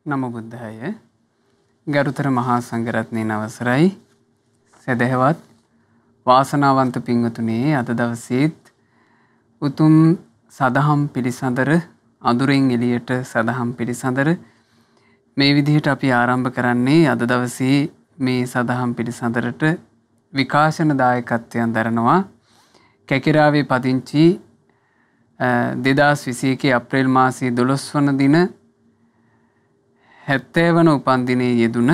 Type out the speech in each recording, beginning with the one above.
නමෝ බුද්ධාය. ගරුතර මහා සංඝරත්නයේ අවසරයි. සදහවත් වාසනාවන්ත පින්වතුනි, අද දවසේත් උතුම් සදහම් පිළිසඳර අඳුරෙන් එළියට සදහම් පිළිසඳර මේ විදිහට අපි ආරම්භ කරන්නේ. අද දවසේ මේ සදහම් පිළිසඳරට විකාශන දායකත්වයන් දරනවා කැකිරාවේ පදිංචි 2021 අප්‍රේල් මාසයේ 12 වන දින 70 වන උපන්දිනයේ යෙදුන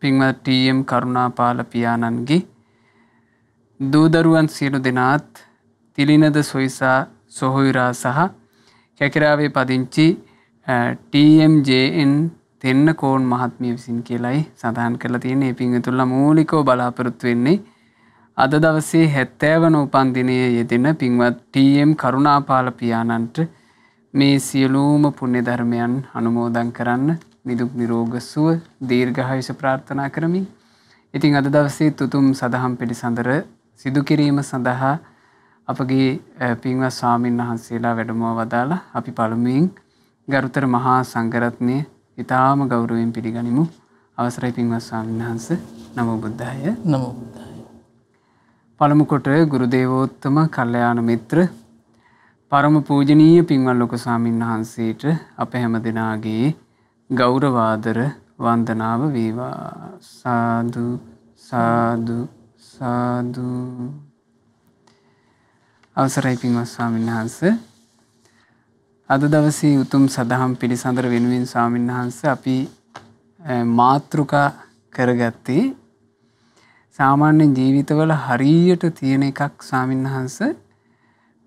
පින්වත් ටී.එම්. කරුණාපාල පියාණන්ගේ දූ දරුවන් සියලු දෙනාත් තිලිනද සොයිසා සොහොයුරා සහ කැකිරාවේ පදිංචි ටී.එම්.ජේ.එන් තෙන්නකෝන් මහත්මිය විසින් කියලායි සඳහන් කරලා තියෙන්නේ. මේ පින්වතුන්ලා මූලිකව බලාපොරොත්තු වෙන්නේ අද දවසේ 70 වන උපන්දිනයේ යෙදෙන පින්වත් ටී.එම්. කරුණාපාල පියාණන්ට මේ සියලුම පුණ්‍ය ධර්මයන් අනුමෝදන් කරන්න නිදුක් නිරෝග සුව දීර්ඝායුෂ ප්‍රාර්ථනා කරමි. ඉතින් අද දවසේ තුතුම් සදහම් පිළිසඳර සිදු කිරීම සඳහා අපගේ පින්වත් ස්වාමීන් වහන්සේලා වැඩමව වදාලා අපි පළමුවෙන් ගරුතර මහා සංඝරත්නය ඊටාම ගෞරවයෙන් පිළිගනිමු. අවසරයි පින්වත් ස්වාමීන් වහන්සේ. නමෝ බුද්ධාය. නමෝ බුද්ධාය. පළමු කොට ගුරු දේවෝත්තම කල්යාණ මිත්‍ර පරම පූජනීය පින්වත් ලොකු ස්වාමීන් වහන්සේට අප හැම දෙනාගේ ගෞරවාදර වන්දනාව වේවා. සාදු සාදු සාදු. අවසරයි පින්වත් ස්වාමීන් වහන්සේ. අද දවසේ උතුම් සදහම් පිළිසඳර වෙනුවෙන් ස්වාමීන් වහන්සේ අපි මාතෘකා කරගත්තේ සාමාන්‍ය ජීවිතවල හරියට තියෙන එකක් ස්වාමීන් වහන්සේ,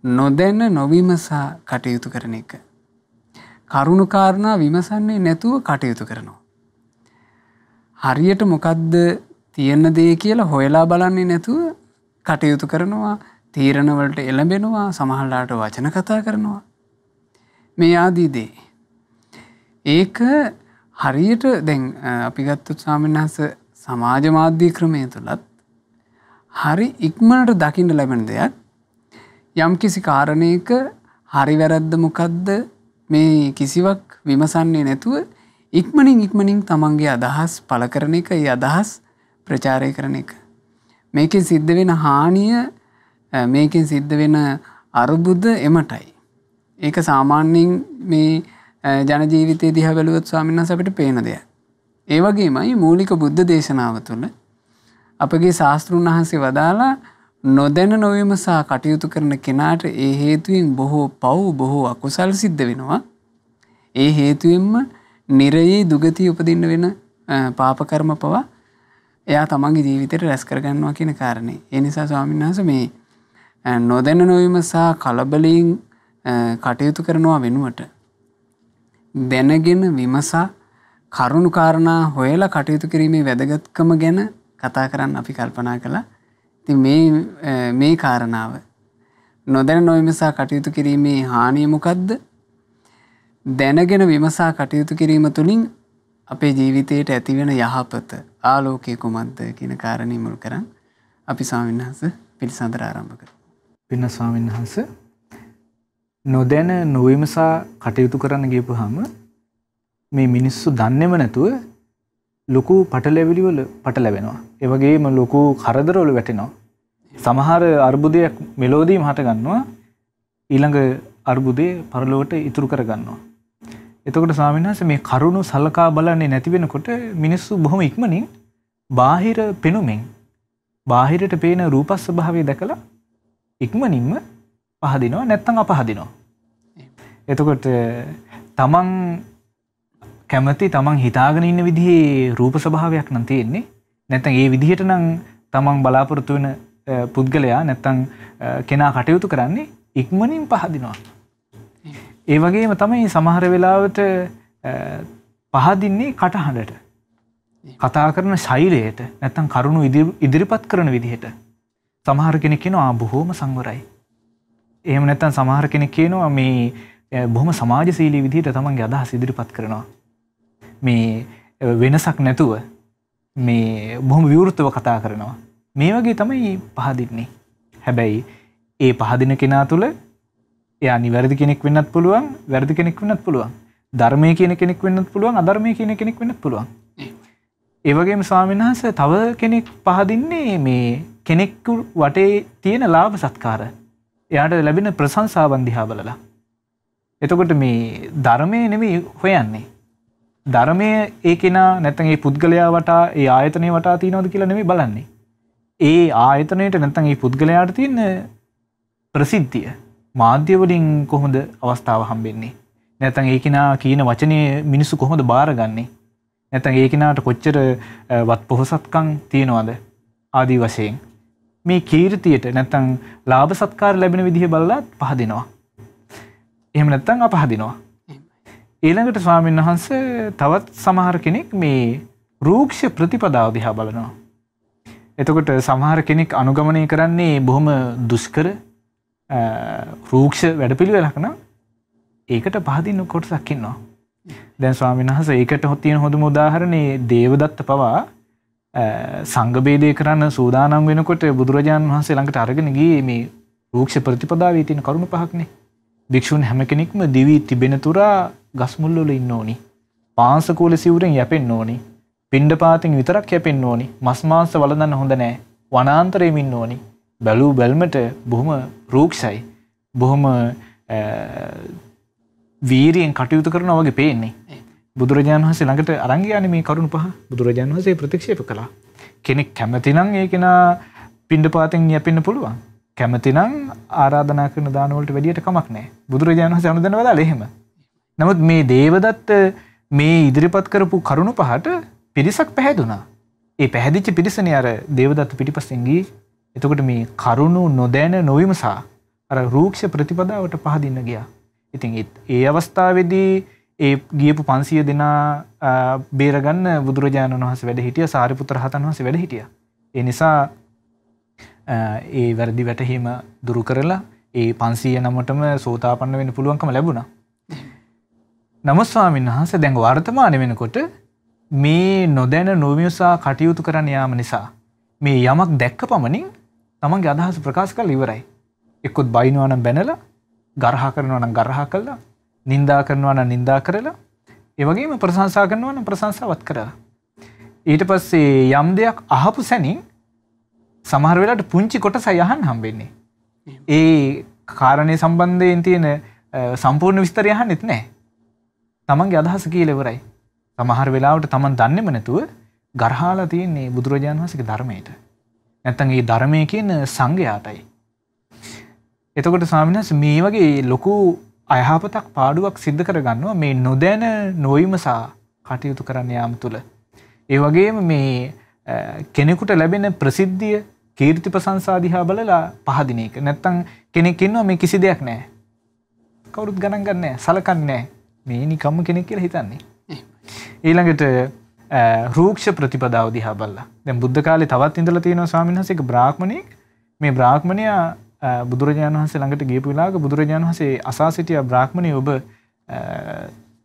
නොදැන නොවිමසා කටයුතු කරන එක. කරුණු කාරණා විමසන්නේ නැතුව කටයුතු කරනවා. හරියට මොකද්ද තියෙන දේ කියලා හොයලා බලන්නේ නැතුව කටයුතු කරනවා. තීරණ වලට එළඹෙනවා. සමහරලාට වචන කතා කරනවා. මේ ආදී දේ. ඒක හරියට දැන් අපි ගත්තොත් ස්වාමීන් වහන්සේ සමාජ මාධ්‍ය ක්‍රමය තුලත් හරි ඉක්මනට දකින්න ලැබෙන දෙයක්. යම් කිසි කාරණයක හරි වැරද්ද මොකද්ද මේ කිසිවක් විමසන්නේ නැතුව ඉක්මනින් තමන්ගේ අදහස් පළ කරන එක, ඒ අදහස් ප්‍රචාරය කරන එක. මේකෙන් සිද්ධ වෙන හානිය, මේකෙන් සිද්ධ වෙන අරුබුද එමටයි. ඒක සාමාන්‍යයෙන් මේ ජන ජීවිතයේ දිහා බැලුවොත් ස්වාමීන් වහන්සේ අපිට පේන දෙයක්. ඒ වගේමයි මූලික බුද්ධ දේශනාව තුළ අපගේ ශාස්ත්‍රුන් වහන්සේ වදාලා නොදැන නොවිමසා කටයුතු කරන කෙනාට ඒ හේතුවෙන් බොහෝ පව්, බොහෝ අකුසල් සිද්ධ වෙනවා. ඒ හේතුවෙන්ම නිරයේ දුගතිය උපදින්න වෙන පාප කර්ම පවා එයා තමන්ගේ ජීවිතේට රැස් කරගන්නවා කියන කාරණේ. ඒ නිසා ස්වාමීන් වහන්සේ මේ නොදැන නොවිමසා කලබලයෙන් කටයුතු කරනවා වෙනුවට දැනගෙන විමසා කරුණු කාරණා හොයලා කටයුතු කිරීමේ වැදගත්කම ගැන කතා කරන්න අපි කල්පනා කළා. ඉතින් මේ කාරණාව නොදැන නොවිමසා කටයුතු කිරීමේ හානිය මොකද්ද? දැනගෙන විමසා කටයුතු කිරීම තුළින් අපේ ජීවිතයට ඇතිවෙන යහපත, ආලෝකය කුමක්ද කියන කාරණේ මුල් කරන් අපි ස්වාමීන් වහන්සේ පිළිසඳර ආරම්භ කරමු. පින්න ස්වාමීන් වහන්සේ, නොදැන නොවිමසා කටයුතු කරන්න ගියපුවාම මේ මිනිස්සු දන්නේම නැතුව ලොකු පටලැවිලි වල පටලැවෙනවා. ඒ වගේම ලොකු කරදරවල වැටෙනවා. සමහර අර්බුදයක් මෙලෝදීම හට ගන්නවා. ඊළඟ අර්බුදේ පරලොවට ඉතුරු කර ගන්නවා. එතකොට ස්වාමීන් වහන්සේ මේ කරුණු සලකා බලන්නේ නැති වෙනකොට මිනිස්සු බොහොම ඉක්මනින් බාහිර පෙනුමෙන්, බාහිරට පේන රූප ස්වභාවය දැකලා ඉක්මනින්ම පහදිනවා, නැත්නම් අපහදිනවා. එතකොට තමන් කැමති, තමන් හිතාගෙන ඉන්න විදිහේ රූප ස්වභාවයක් නම් තියෙන්නේ. නැත්නම් ඒ විදිහට නම් තමන් බලාපොරොත්තු වෙන පුද්ගලයා නැත්නම් කෙනා කටයුතු කරන්නේ ඉක්මනින් පහදිනවා. ඒ වගේම තමයි සමහර වෙලාවට පහදින්නේ කටහඬට. කතා කරන ශෛලයට, නැත්නම් කරුණු ඉදිරිපත් කරන විදිහට. සමහර කෙනෙක් කියනවා බොහොම සංවරයි. එහෙම නැත්නම් සමහර කෙනෙක් කියනවා මේ බොහොම සමාජශීලී විදිහට තමන්ගේ අදහස් ඉදිරිපත් කරනවා. මේ වෙනසක් නැතුව මේ බොහොම විවෘතව කතා කරනවා. මේ වගේ තමයි පහදින්නේ. හැබැයි ඒ පහදින කෙනා තුළ එයා නිවැරදි කෙනෙක් වෙන්නත් පුළුවන්, වැරදි කෙනෙක් වෙන්නත් පුළුවන්. ධර්මයේ කියන කෙනෙක් වෙන්නත් පුළුවන්, අධර්මයේ කියන කෙනෙක් වෙන්නත් පුළුවන්. ඒ වගේම ස්වාමීන් වහන්සේ තව කෙනෙක් පහදින්නේ මේ කෙනෙකු වටේ තියෙන ලාභ සත්කාර. එයාට ලැබෙන ප්‍රශංසාවන් දිහා බලලා. එතකොට මේ ධර්මයේ නෙමෙයි හොයන්නේ. ධර්මයේ ඒ කෙනා නැත්නම් ඒ පුද්ගලයා වටා ඒ ආයතනය වටා තියනවද කියලා නෙමෙයි බලන්නේ. ඒ ආයතනයට නැත්නම් ඒ පුද්ගලයාට තියෙන ප්‍රසිද්ධිය මාධ්‍ය වලින් කොහොමද අවස්ථාව හම්බෙන්නේ? නැත්නම් ඒ කෙනා කියන වචනේ මිනිස්සු කොහොමද බාරගන්නේ? නැත්නම් ඒ කෙනාට කොච්චර වත් පොහසත්කම් තියනවද? ආදී වශයෙන් මේ කීර්තියට නැත්නම් ලාභ සත්කාර ලැබෙන විදිහ බලලා පහදිනවා. එහෙම නැත්නම් අපහදිනවා. ඊළඟට ස්වාමීන් වහන්සේ තවත් සමහර කෙනෙක් මේ රූක්ෂ ප්‍රතිපදාව දිහා බලනවා. එතකොට සමහර කෙනෙක් අනුගමනය කරන්නේ බොහොම දුෂ්කර රූක්ෂ වැඩපිළිවෙලක් නම් ඒකට පහදින්න කොටසක් ඉන්නවා. දැන් ස්වාමීන් වහන්සේ ඒකට තියෙන හොඳම උදාහරණේ දේවදත්ත පවා සංඝ බේදේ කරන්න සූදානම් වෙනකොට බුදුරජාණන් වහන්සේ ළඟට අරගෙන ගියේ මේ රූක්ෂ ප්‍රතිපදාවේ තියෙන කරුණු පහක්නේ. භික්ෂුන් හැම කෙනෙක්ම දිවි තිබෙන තුරා ගස් මුල් වල ඉන්න ඕනි. පාංශකූල සිවුරෙන් යැපෙන්න ඕනි. පිණ්ඩපාතෙන් විතරක් යැපෙන්න ඕනි. මස් මාංශ වළඳන්න හොඳ නැහැ. වනාන්තරයෙන් ඉන්න ඕනි. බැලූ බැල්මට බොහොම රූක්ෂයි. බොහොම වීරියෙන් කටයුතු කරනවා වගේ පේන්නේ. බුදුරජාණන් වහන්සේ ළඟට අරන් ගියානේ මේ කරුණු පහ. බුදුරජාණන් වහන්සේ ප්‍රතික්ෂේප කළා. කෙනෙක් කැමති නම් ඒ කෙනා පිණ්ඩපාතෙන් යැපෙන්න පුළුවන්. කැමති නම් ආරාධනා කරන දාන වලට වැඩියට කමක් නැහැ. බුදුරජාණන් වහන්සේ අනුදැන වදාළේ එහෙම. නමුත් මේ දේවදත්ත මේ ඉදිරිපත් කරපු කරුණු පහට පිරිසක් පැහැදුනා. ඒ පැහැදිච්ච පිරිසනේ අර දේවදත්ත පිටිපස්සෙන් ගියේ. එතකොට මේ කරුණු නොදැන නොවිමසා අර රූක්ෂ ප්‍රතිපදාවට පහදින්න ගියා. ඉතින් ඒ අවස්ථාවේදී ඒ ගියපු 500 දෙනා බේරගන්න බුදුරජාණන් වහන්සේ වැඩ හිටියා. සාරිපුත්‍ර රහතන් වහන්සේ වැඩ හිටියා. ඒ නිසා ඒ වැරදි වැටහීම දුරු කරලා ඒ 500 නමටම සෝතාපන්න වෙන්න පුළුවන්කම ලැබුණා. නමුත් ස්වාමීන් වහන්සේ දැන් වර්තමාන වෙනකොට මේ නොදැන නොවිමසා කටයුතු කරන්න යාම නිසා මේ යමක් දැක්ක පමණින් තමන්ගේ අදහස ප්‍රකාශ කරලා ඉවරයි. එක්කොත් බයිනවා නම් බැනලා, ගරහා කරනවා නම් ගරහා කළා, නින්දා කරනවා නම් නින්දා කරලා, ඒ වගේම ප්‍රශංසා කරනවා නම් ප්‍රශංසාවත් කරලා. ඊට පස්සේ යම් දෙයක් අහපු සැනින් සමහර වෙලාවට පුංචි කොටසයි අහන්න හම්බෙන්නේ. ඒ කාරණේ සම්බන්ධයෙන් තියෙන සම්පූර්ණ විස්තරය අහන්නෙත් නැහැ. තමන්ගේ අදහස කියලා ඉවරයි. සමහර වෙලාවට තමන් දන්නේම නැතුව ගරහාලා තියෙන්නේ බුදුරජාණන් වහන්සේගේ ධර්මයට. නැත්තම් ඒ ධර්මයේ කියන සංඝයාටයි. එතකොට ස්වාමීන් වහන්සේ මේ වගේ ලොකු අයහපතක් පාඩුවක් සිද්ධ කරගන්නවා මේ නොදැන නොවිමසා කටයුතු කරන්න යාම තුළ. ඒ වගේම මේ කෙනෙකුට ලැබෙන ප්‍රසිද්ධිය, කීර්ති ප්‍රශංසා දිහා බලලා පහදින එක. නැත්තම් කෙනෙක් ඉන්නවා මේ කිසි දෙයක් නැහැ. කවුරුත් ගණන් ගන්නෑ නැහැ, සලකන්නේ නැහැ. මේ නිකම්ම කෙනෙක් කියලා හිතන්නේ. ඊළඟට රූක්ෂ ප්‍රතිපදාව දිහා බලලා. දැන් බුද්ධ කාලේ තවත් ඉඳලා තියෙනවා ස්වාමීන් වහන්සේක බ්‍රාහ්මණෙක්. මේ බ්‍රාහ්මණයා බුදුරජාණන් වහන්සේ ළඟට ගියපු වෙලාවක බුදුරජාණන් වහන්සේ අසා සිටියා බ්‍රාහ්මණය ඔබ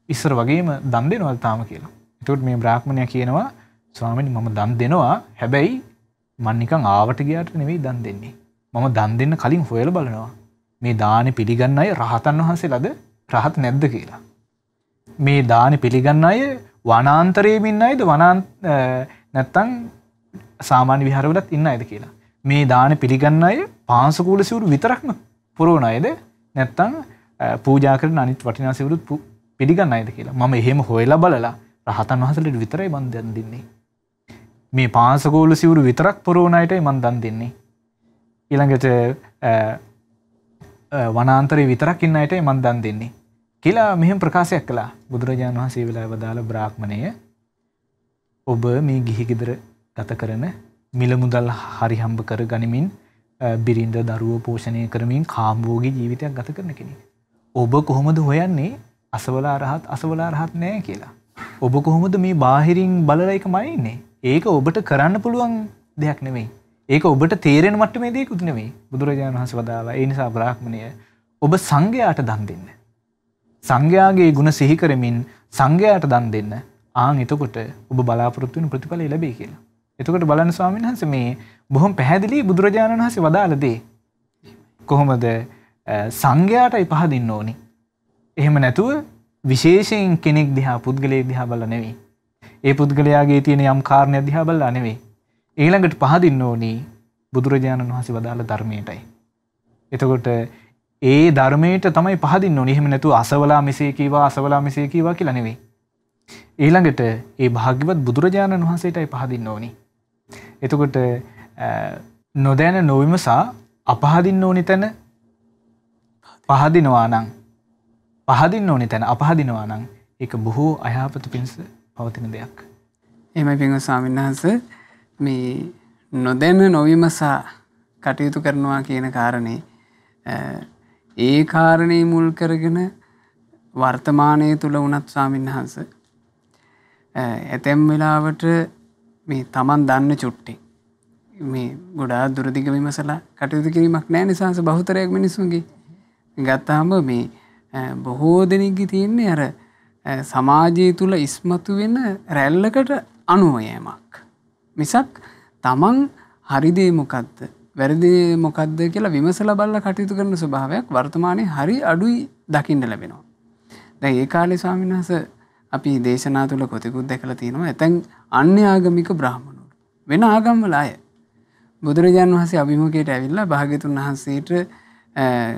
ඉස්සර වගේම දන් දෙනවද තාම කියලා. එතකොට මේ බ්‍රාහ්මණයා කියනවා ස්වාමීනි මම දන් දෙනවා. හැබැයි මම නිකන් ආවට ගියාට නෙවෙයි දන් දෙන්නේ. මම දන් දෙන්න කලින් හොයලා බලනවා. මේ දානි පිළිගන්න අය රහතන් වහන්සේලාද රහත් නැද්ද කියලා. මේ දානි පිළිගන්න අය වනාන්තරයේ ඉන්න අයද නැත්තම් සාමාන්‍ය විහාරවලත් ඉන්න අයද කියලා. මේ දාන පිළිගන්න අය පාංශකූල සිවුරු විතරක්ම පුරවන අයද නැත්තම් පූජා කරන අනිත් වටිනා සිවුරුත් පිළිගන්න අයද කියලා. මම එහෙම හොයලා බලලා රහතන් වහන්සේලාට විතරයි මන් දන් දෙන්නේ. මේ පාංශකූල සිවුරු විතරක් පුරවන අයටයි මන් දන් දෙන්නේ. ඊළඟට වනාන්තරේ විතරක් ඉන්න අයටයි මන් දන් දෙන්නේ. කියලා මෙහෙම ප්‍රකාශයක් කළා. බුදුරජාණන් වහන්සේ වෙලාව වදාළ බ්‍රාහ්මණය ඔබ මේ ගිහි ගෙදර ගත කරන මිල මුදල් හරි හම්බ කර ගනිමින් බිරිඳ දරුවෝ පෝෂණය කරමින් කාමභෝගී ජීවිතයක් ගත කරන කෙනෙක්. ඔබ කොහොමද හොයන්නේ අසවලා රහත් නැහැ කියලා? ඔබ කොහොමද මේ බාහිරින් බලලා එක මනින්නේ? ඒක ඔබට කරන්න පුළුවන් දෙයක් නෙමෙයි. ඒක ඔබට තේරෙන මට්ටමේ දෙයක්ුත් නෙමෙයි. බුදුරජාණන් වහන්සේ වදාළා ඒ නිසා බ්‍රාහ්මණය ඔබ සංඝයාට දන් දෙන්න. සංඝයාගේ ගුණ සිහි කරමින් සංඝයාට දන් දෙන්න. ආන් එතකොට ඔබ බලාපොරොත්තු වෙන ප්‍රතිඵලය ලැබෙයි කියලා. එතකොට බලන්න ස්වාමීන් වහන්සේ මේ බොහොම පැහැදිලි බුදුරජාණන් වහන්සේ වදාළ දේ. කොහොමද සංඝයාටයි පහදින්න ඕනි. එහෙම නැතුව විශේෂයෙන් කෙනෙක් දිහා පුද්ගලයෙක් දිහා බලලා නෙවෙයි. ඒ පුද්ගලයාගේ තියෙන යම් කාරණයක් දිහා බලලා නෙවෙයි. ඊළඟට පහදින්න ඕනි බුදුරජාණන් වහන්සේ වදාළ ධර්මයටයි. එතකොට ඒ ධර්මයට තමයි පහදින්න ඕනි. එහෙම නැතුව අසවලා මෙසේ කීවා කියලා නෙවෙයි. ඊළඟට ඒ භාග්‍යවත් බුදුරජාණන් වහන්සේටයි පහදින්න ඕනි. එතකොට නොදැන නොවිමසා අපහදින්න ඕනි තැන පහදිනවා නම් පහදින්න ඕනි තැන අපහදිනවා නම් ඒක බොහෝ අයහපත පිණිස පවතින දෙයක්. එහෙමයි පින්වත් ස්වාමීන් වහන්සේ මේ නොදැන නොවිමසා කටයුතු කරනවා කියන කාරණේ ඒ කාරණේ මුල් කරගෙන වර්තමානයේ තුල වුණත් ස්වාමීන් වහන්සේ ඇතැම් වෙලාවට මේ Taman දන්න චුට්ටි මේ ගොඩාක් දුරදිග විමසලා කටයුතු කිරීමක් නැහැ නිසාස බහුතරයක් මිනිස්සුන්ගේ ගත්තාම මේ බොහෝ දෙනෙක්ගේ තියෙන්නේ අර සමාජය තුල ඉස්මතු වෙන රැල්ලකට අනුව යෑමක් මිසක් Taman හරි දේ මොකද්ද වැරදි දේ මොකද්ද කියලා විමසලා බලලා කටයුතු කරන ස්වභාවයක් වර්තමානයේ හරි අඩුයි දකින්න ලැබෙනවා. දැන් ඒ කාලේ ස්වාමීන් වහන්සේ අපි දේශනා තුල කොතිකුත් දැකලා තියෙනවා. ඇතැම් අන්‍ය ආගමික බ්‍රාහ්මණවරු වෙන ආගම්වල අය බුදුරජාණන් වහන්සේ අභිමුඛයට ඇවිල්ලා භාග්‍යතුන් වහන්සේට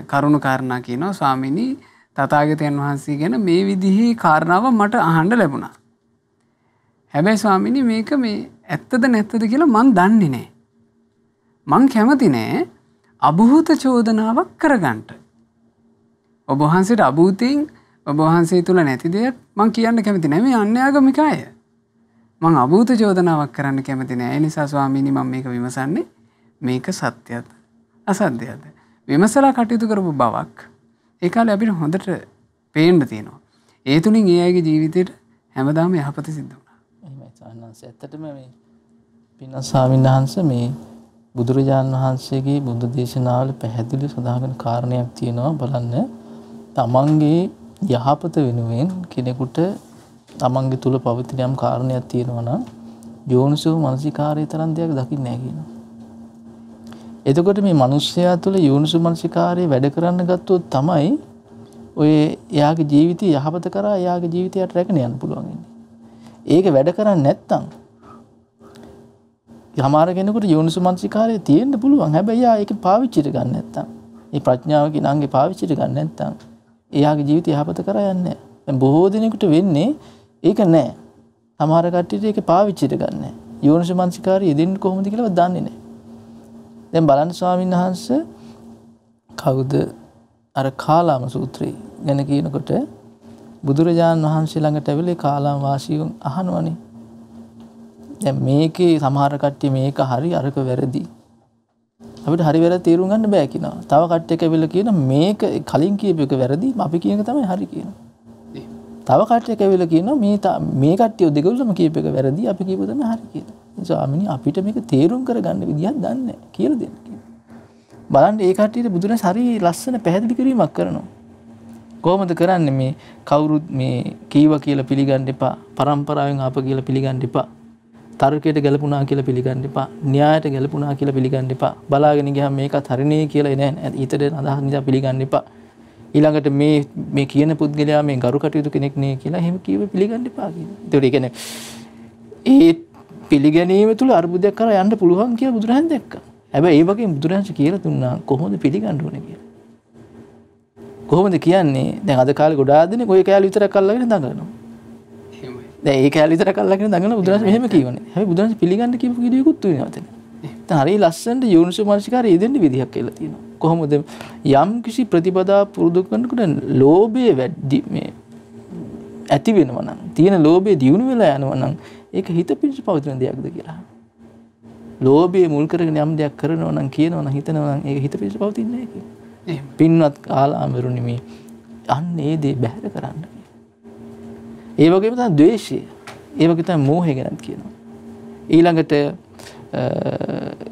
කරුණු කාරණා කියනවා ස්වාමීනි තථාගතයන් වහන්සේ ගැන මේ විදිහේ කාරණාව මට අහන්න ලැබුණා. හැබැයි ස්වාමීනි මේක මේ ඇත්තද නැත්තද කියලා මං දන්නේ නැහැ. මං කැමති නෑ අභූත චෝදනාවක් කරගන්න. ඔබ වහන්සේට අභූතයෙන් ඔබ වහන්සේ තුල නැති දෙයක් මං කියන්න කැමති නෑ. මේ අන්‍යාගමික අය. මං අභූත චෝදනාවක් කරන්න කැමති නෑ. ඒ නිසා ස්වාමීනි මම මේක විමසන්නේ මේක සත්‍යද අසත්‍යද විමසලා කටයුතු කරපු බවක් ඒ කාලේ අපිට හොඳට පේන්න තියෙනවා. ඒ තුලින් ඒ අයගේ ජීවිතේට හැමදාම යහපත සිද්ධ වුණා. එහෙමයි සාහනංශ. ඇත්තටම මේ පින්වත් ස්වාමීන් වහන්සේ මේ බුදුරජාණන් වහන්සේගේ බුද්ධ දේශනාවල පැහැදිලි සඳහන් කාරණයක් තියෙනවා බලන්න. තමන්ගේ යහපත වෙනුවෙන් කෙනෙකුට තමන්ගේ තුල පවතින යම් කාරණයක් තියෙනවා නම් යෝනිසෝ මනසිකාරයේ තරම් දෙයක් දකින්නේ නැහැ කියනවා. එතකොට මේ මිනිස්යා තුළ යෝනිසෝ මනසිකාරයේ වැඩ කරන්න ගත්තොත් තමයි ඔය එයාගේ ජීවිතය යහපත කරා එයාගේ ජීවිතයට රැගෙන යන්න පුළුවන් ඉන්නේ. ඒක වැඩ කරන්නේ නැත්නම් යමාර කෙනෙකුට යෝනිසෝ මනසිකාරයේ තියෙන්න පුළුවන්. හැබැයි එයා ඒක පාවිච්චිට ගන්න නැත්නම් මේ ප්‍රඥාව කියන අංගේ පාවිච්චිට ගන්න නැත්නම් එයාගේ ජීවිතය යහපත කරා යන්නේ නැහැ. දැන් බොහෝ දිනෙකට වෙන්නේ ඒක නැහැ. සමහර කට්ටියට ඒක පාවිච්චිට ගන්න නැහැ. යෝනිසෝ මනසිකාරය යෙදෙන්නේ කොහොමද කියලා දන්නේ නැහැ. දැන් බලන්න ස්වාමීන් වහන්සේ කවුද අර කාලාම සූත්‍රය ගැන කියනකොට බුදුරජාණන් වහන්සේ ළඟට ඇවිල්ලා කාලාම වාසීන් අහනවනේ. දැන් මේකේ සමහර කට්ටිය මේක හරි අරක වැරදි. අපිට හරි වැරදි තේරුම් ගන්න බෑ කියනවා. තව කට්ටියක් ඇවිල්ලා කියන මේක කලින් කියපු එක වැරදි අපි කියන එක තමයි හරි කියනවා. තව කට්ටියක් ඇවිල්ලා කියනවා මේ කට්ටිය දෙගොල්ලම කියපු එක වැරදි අපි කියපු තමයි හරි කියලා. ස්වාමීනි අපිට මේක තේරුම් කරගන්න විදියක් දන්නේ නැහැ කියලා දෙන්න කියනවා. බලන්න ඒ කට්ටියට බුදුරජාණන් හරි ලස්සන පැහැදිලි කිරීමක් කරනවා. කොහොමද කරන්නේ මේ කවුරුත් මේ කීවා කියලා පිළිගන්න එපා. පරම්පරාවෙන් ආප කියලා පිළිගන්න එපා. තර්කයට ගැලපුණා කියලා පිළිගන්න එපා. න්‍යායට ගැලපුණා කියලා පිළිගන්න එපා. බලාගෙන ගියාම මේකත් හරිනේ කියලා නෑ. ඊටද අදහස් නිසා පිළිගන්න එපා. ඊළඟට මේ කියන පුද්ගලයා මේ ගරු කටයුතු කෙනෙක් නේ කියලා එහෙම කියව පිළිගන්න එපා කියනවා. ඒතකොට ඒ කියන්නේ ඒ පිළිගැනීම තුළ අර්බුදයක් කරා යන්න පුළුවන් කියලා බුදුරජාණන් දැක්කා. හැබැයි ඒ වගේම බුදුරජාණන් කියලා දුන්නා කොහොමද පිළිගන්න ඕනේ කියලා. කොහොමද කියන්නේ? දැන් අද කාලේ ගොඩාක් දෙනෙක් ඔය කෑලි විතරක් අල්ලගෙන දඟලනවා. එහෙමයි. දැන් ඒ කෑලි විතරක් අල්ලගෙන දඟලන බුදුරජාණන් මෙහෙම කියවනේ. හැබැයි බුදුරජාණන් පිළිගන්න කියපු කිරියකුත් තියෙනවා එතන. දැන් හරිය ලස්සනට යෝනිසෝ මනසිකාරය යෙදෙන්න විදිහක් කියලා තියෙනවා. කොහොමද යම් කිසි ප්‍රතිපදා පුරුදු කරනකොට ලෝභය වැඩි මේ ඇති වෙනවා නම් තියෙන ලෝභය දියුණු වෙලා යනවා නම් ඒක හිත පිණිස පවතින දෙයක්ද කියලා. ලෝභය මුල් කරගෙන යම් දෙයක් කරනවා නම් කියනවා නම් හිතනවා නම් ඒක හිත පිණිස පවතින්නේ නැහැ කියලා. එහෙම. පින්වත් කාලාමරුනි මේ අන්න ඒ දේ බැහැර කරන්න. ඒ වගේම තමයි ද්වේෂය. ඒ වගේ තමයි මෝහය ගැනත් කියනවා. ඊළඟට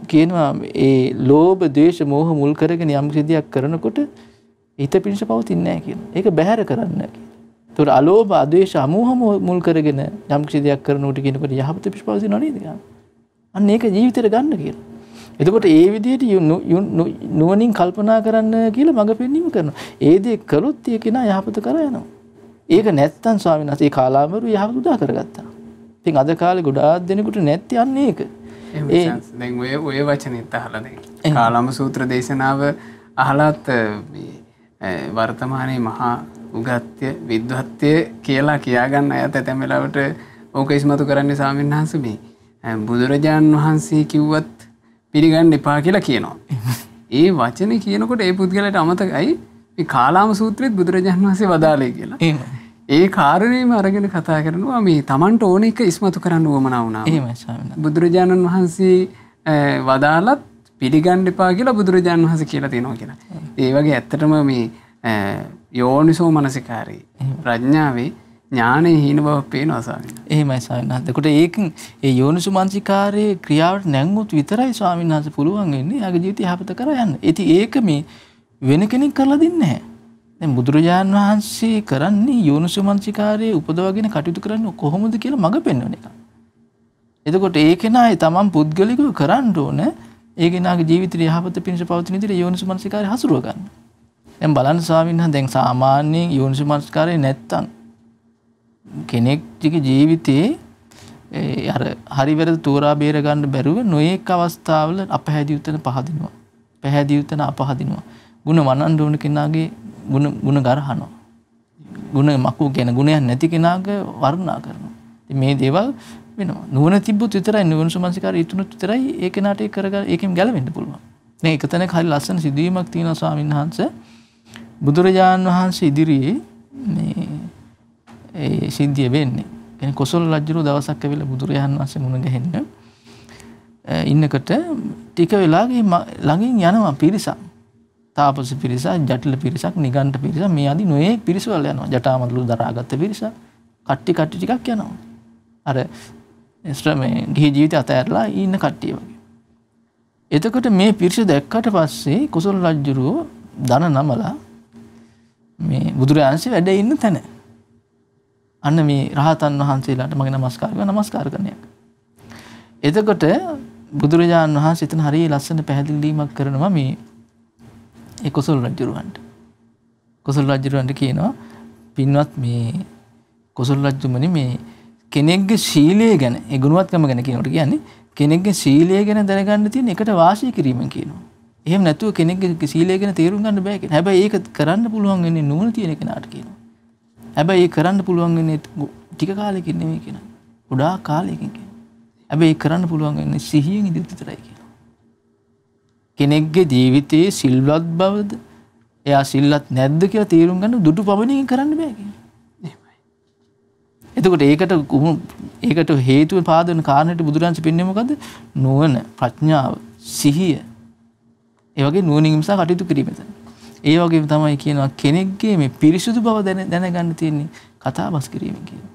කියනවා ඒ ලෝභ ද්වේෂ මෝහ මුල් කරගෙන යම් දෙයක් කරනකොට හිත පිණිස පවතින්නේ නැහැ කියනවා. ඒක බැහැර කරන්න කියනවා. ඒතකොට අලෝභ අද්වේෂ අමෝහ මුල් කරගෙන යම් දෙයක් කරනකොට කියනකොට යහපත පිණිස පවතිනව නේද? අන්න ඒක ජීවිතේට ගන්න කියලා. එතකොට ඒ විදිහට නුවණින් කල්පනා කරන්න කියලා මඟ පෙන්වීම කරනවා. ඒ දේ කළොත් ඒ කෙනා යහපත කරා යනවා. ඒක නැත්තම් ස්වාමීන් වහන්සේ කාලාමරු යහපත උදා කරගත්තා. ඉතින් අද කාලේ ගොඩාක් දෙනෙකුට නැති යන්නේ ඒක. දැන් ඔය වචනේත් අහලා දැන් කාලාම සූත්‍ර දේශනාව අහලත් වර්තමානයේ මහා උගත්ය විද්වත්ය කියලා කියාගන්න අයත් ඇතැම් වෙලාවට ඕක ඉස්මතු කරන්නේ ස්වාමීන් වහන්සේ මේ බුදුරජාන් වහන්සේ කිව්වත් පිළිගන්න එපා කියලා කියනවා. ඒ වචනේ කියනකොට ඒ පුද්ගලයාට අමතකයි මේ කාලාම සූත්‍රෙත් බුදුරජාන් වහන්සේ වදාළේ කියලා. ඒ කාරණේම අරගෙන කතා කරනවා මේ Tamanට ඕන එක ඉස්මතු කරන්න උවමනා වුණා. එහෙමයි ස්වාමීන් වහන්සේ. බුදුරජාණන් වහන්සේ වදාළත් පිළිගන්න එපා කියලා බුදුරජාණන් වහන්සේ කියලා තියෙනවා කියලා. ඒ වගේ ඇත්තටම මේ යෝනිසෝ මනසිකාරී ප්‍රඥාවේ ඥානයේ හීන බව පේනවා ස්වාමීන් වහන්සේ. එහෙමයි ස්වාමීන් වහන්සේ. ඒකට ඒකෙන් ඒ යෝනිසෝ මනසිකාරයේ ක්‍රියාවට නැංගුත් විතරයි ස්වාමීන් වහන්සේ පුළුවන් වෙන්නේ යාගේ ජීවිතය යහපත කරා යන්න. ඉතින් ඒක මේ වෙන කෙනෙක් කරලා දෙන්නේ නැහැ. දැන් බුදුරජාණන් වහන්සේ කරන්නේ යෝනිසෝ මනසිකාරයේ උපදවගෙන කටයුතු කරන්නේ කොහොමද කියලා මඟ පෙන්වන එක. එතකොට ඒ කෙනායි තමන් පුද්ගලිකව කරන්න ඕන ඒ කෙනාගේ ජීවිතේ යහපත පිණිස පවතින විදිහට යෝනිසෝ මනසිකාරය හසුරුව ගන්න. දැන් බලන්න ස්වාමීන් වහන්සේ දැන් සාමාන්‍යයෙන් යෝනිසෝ මනසිකාරය නැත්තම් කෙනෙක්ගේ ජීවිතේ අර හරි වැරදි තෝරා බේර ගන්න බැරුව නොඑක අවස්ථාවල අපහැදිය උතන පහදිනවා. පැහැදිය උතන අපහදිනවා. ಗುಣ වනන්න ඕන කෙනාගේ ಗುಣ ගරහනවා. ಗುಣ මකු කියන ගුණයක් නැති කෙනාගේ වර්ණනා කරනවා. ඉතින් මේ දේවල් වෙනවා. නුවණ තිබ්බොත් විතරයි යෝනිසෝ මනසිකාරය ඉතුරුත් විතරයි ඒ කෙනාට ඒක කරගන්න ඒකෙන් ගැලවෙන්න පුළුවන්. මේ එක තැනක හරි ලස්සන සිදුවීමක් තියෙනවා ස්වාමීන් වහන්සේ. බුදුරජාණන් වහන්සේ ඉදිරියේ මේ ඒ සිද්ධිය වෙන්නේ. කියන්නේ කොසල් රජුරු දවසක් ඇවිල්ලා බුදුරජාණන් වහන්සේ මුණ ගැහෙන්න ඉන්නකොට ටික වෙලාවකින් ළඟින් යනවා පිරිසක්. තාපස පිරිසක්, ජටිල පිරිසක්, නිගණ්ඨ පිරිසක් මේ ආදී නොයේ පිරිස වල යනවා. ජටාමරුළු දරාගත්ත පිරිසක්. කට්ටි ටිකක් යනවා. අර ශ්‍රමයේ ගිහි ජීවිතය අතහැරලා ඉන්න කට්ටිය වගේ. එතකොට මේ පිරිස දැක්කට පස්සේ කොසල් රජුරු ධන නමලා මේ බුදුරජාණන්සේ වැඩ ඉන්න තැන අන්න මේ රහතන් වහන්සේලාට මගේ නමස්කාර කරන එක. එතකොට බුදුරජාණන් වහන්සේ එතන හරිය ලස්සන පැහැදිලිවීමක් කරනවා මේ ඒ කොසල් රජුරවන්ට. කොසල් රජුරවන්ට කියනවා පින්වත් මේ කොසල් රජුමනි මේ කෙනෙක්ගේ සීලය ගැන ඒ ගුණවත්කම ගැන කියනකොට කියන්නේ කෙනෙක්ගේ සීලය ගැන දැනගන්න තියෙන එකට වාසය කිරීමෙන් කියනවා. එහෙම නැතුව කෙනෙක්ගේ සීලය ගැන තේරුම් ගන්න බෑ කියන. හැබැයි ඒක කරන්න පුළුවන් වෙන්නේ නුවණ තියෙන කෙනාට කියනවා. හැබැයි ඒක කරන්න පුළුවන් වෙන්නේ ටික කාලෙකින් නෙමෙයි කියනවා. ගොඩාක් කාලෙකින් කියනවා. හැබැයි ඒක කරන්න පුළුවන් වෙන්නේ සිහියෙන් ඉඳිත් විතරයි කියනවා. කෙනෙක්ගේ ජීවිතයේ සිල්වත් බවද එයා සිල්වත් නැද්ද කියලා තේරුම් ගන්න දුටු පමණකින් කරන්න බෑ කියනවා. එතකොට ඒකට හේතුව පාදන කාරණේට බුදුරජාණන් පෙන්වන්නේ මොකද්ද? නුවණ, ප්‍රඥාව, සිහිය. ඒ වගේ නුවණින් විමසා කටයුතු කිරීම තමයි. ඒ වගේම තමයි කියනවා කෙනෙක්ගේ මේ පිරිසුදු බව දැනගන්න තියෙන්නේ කතාබස් කිරීමෙන් කියනවා.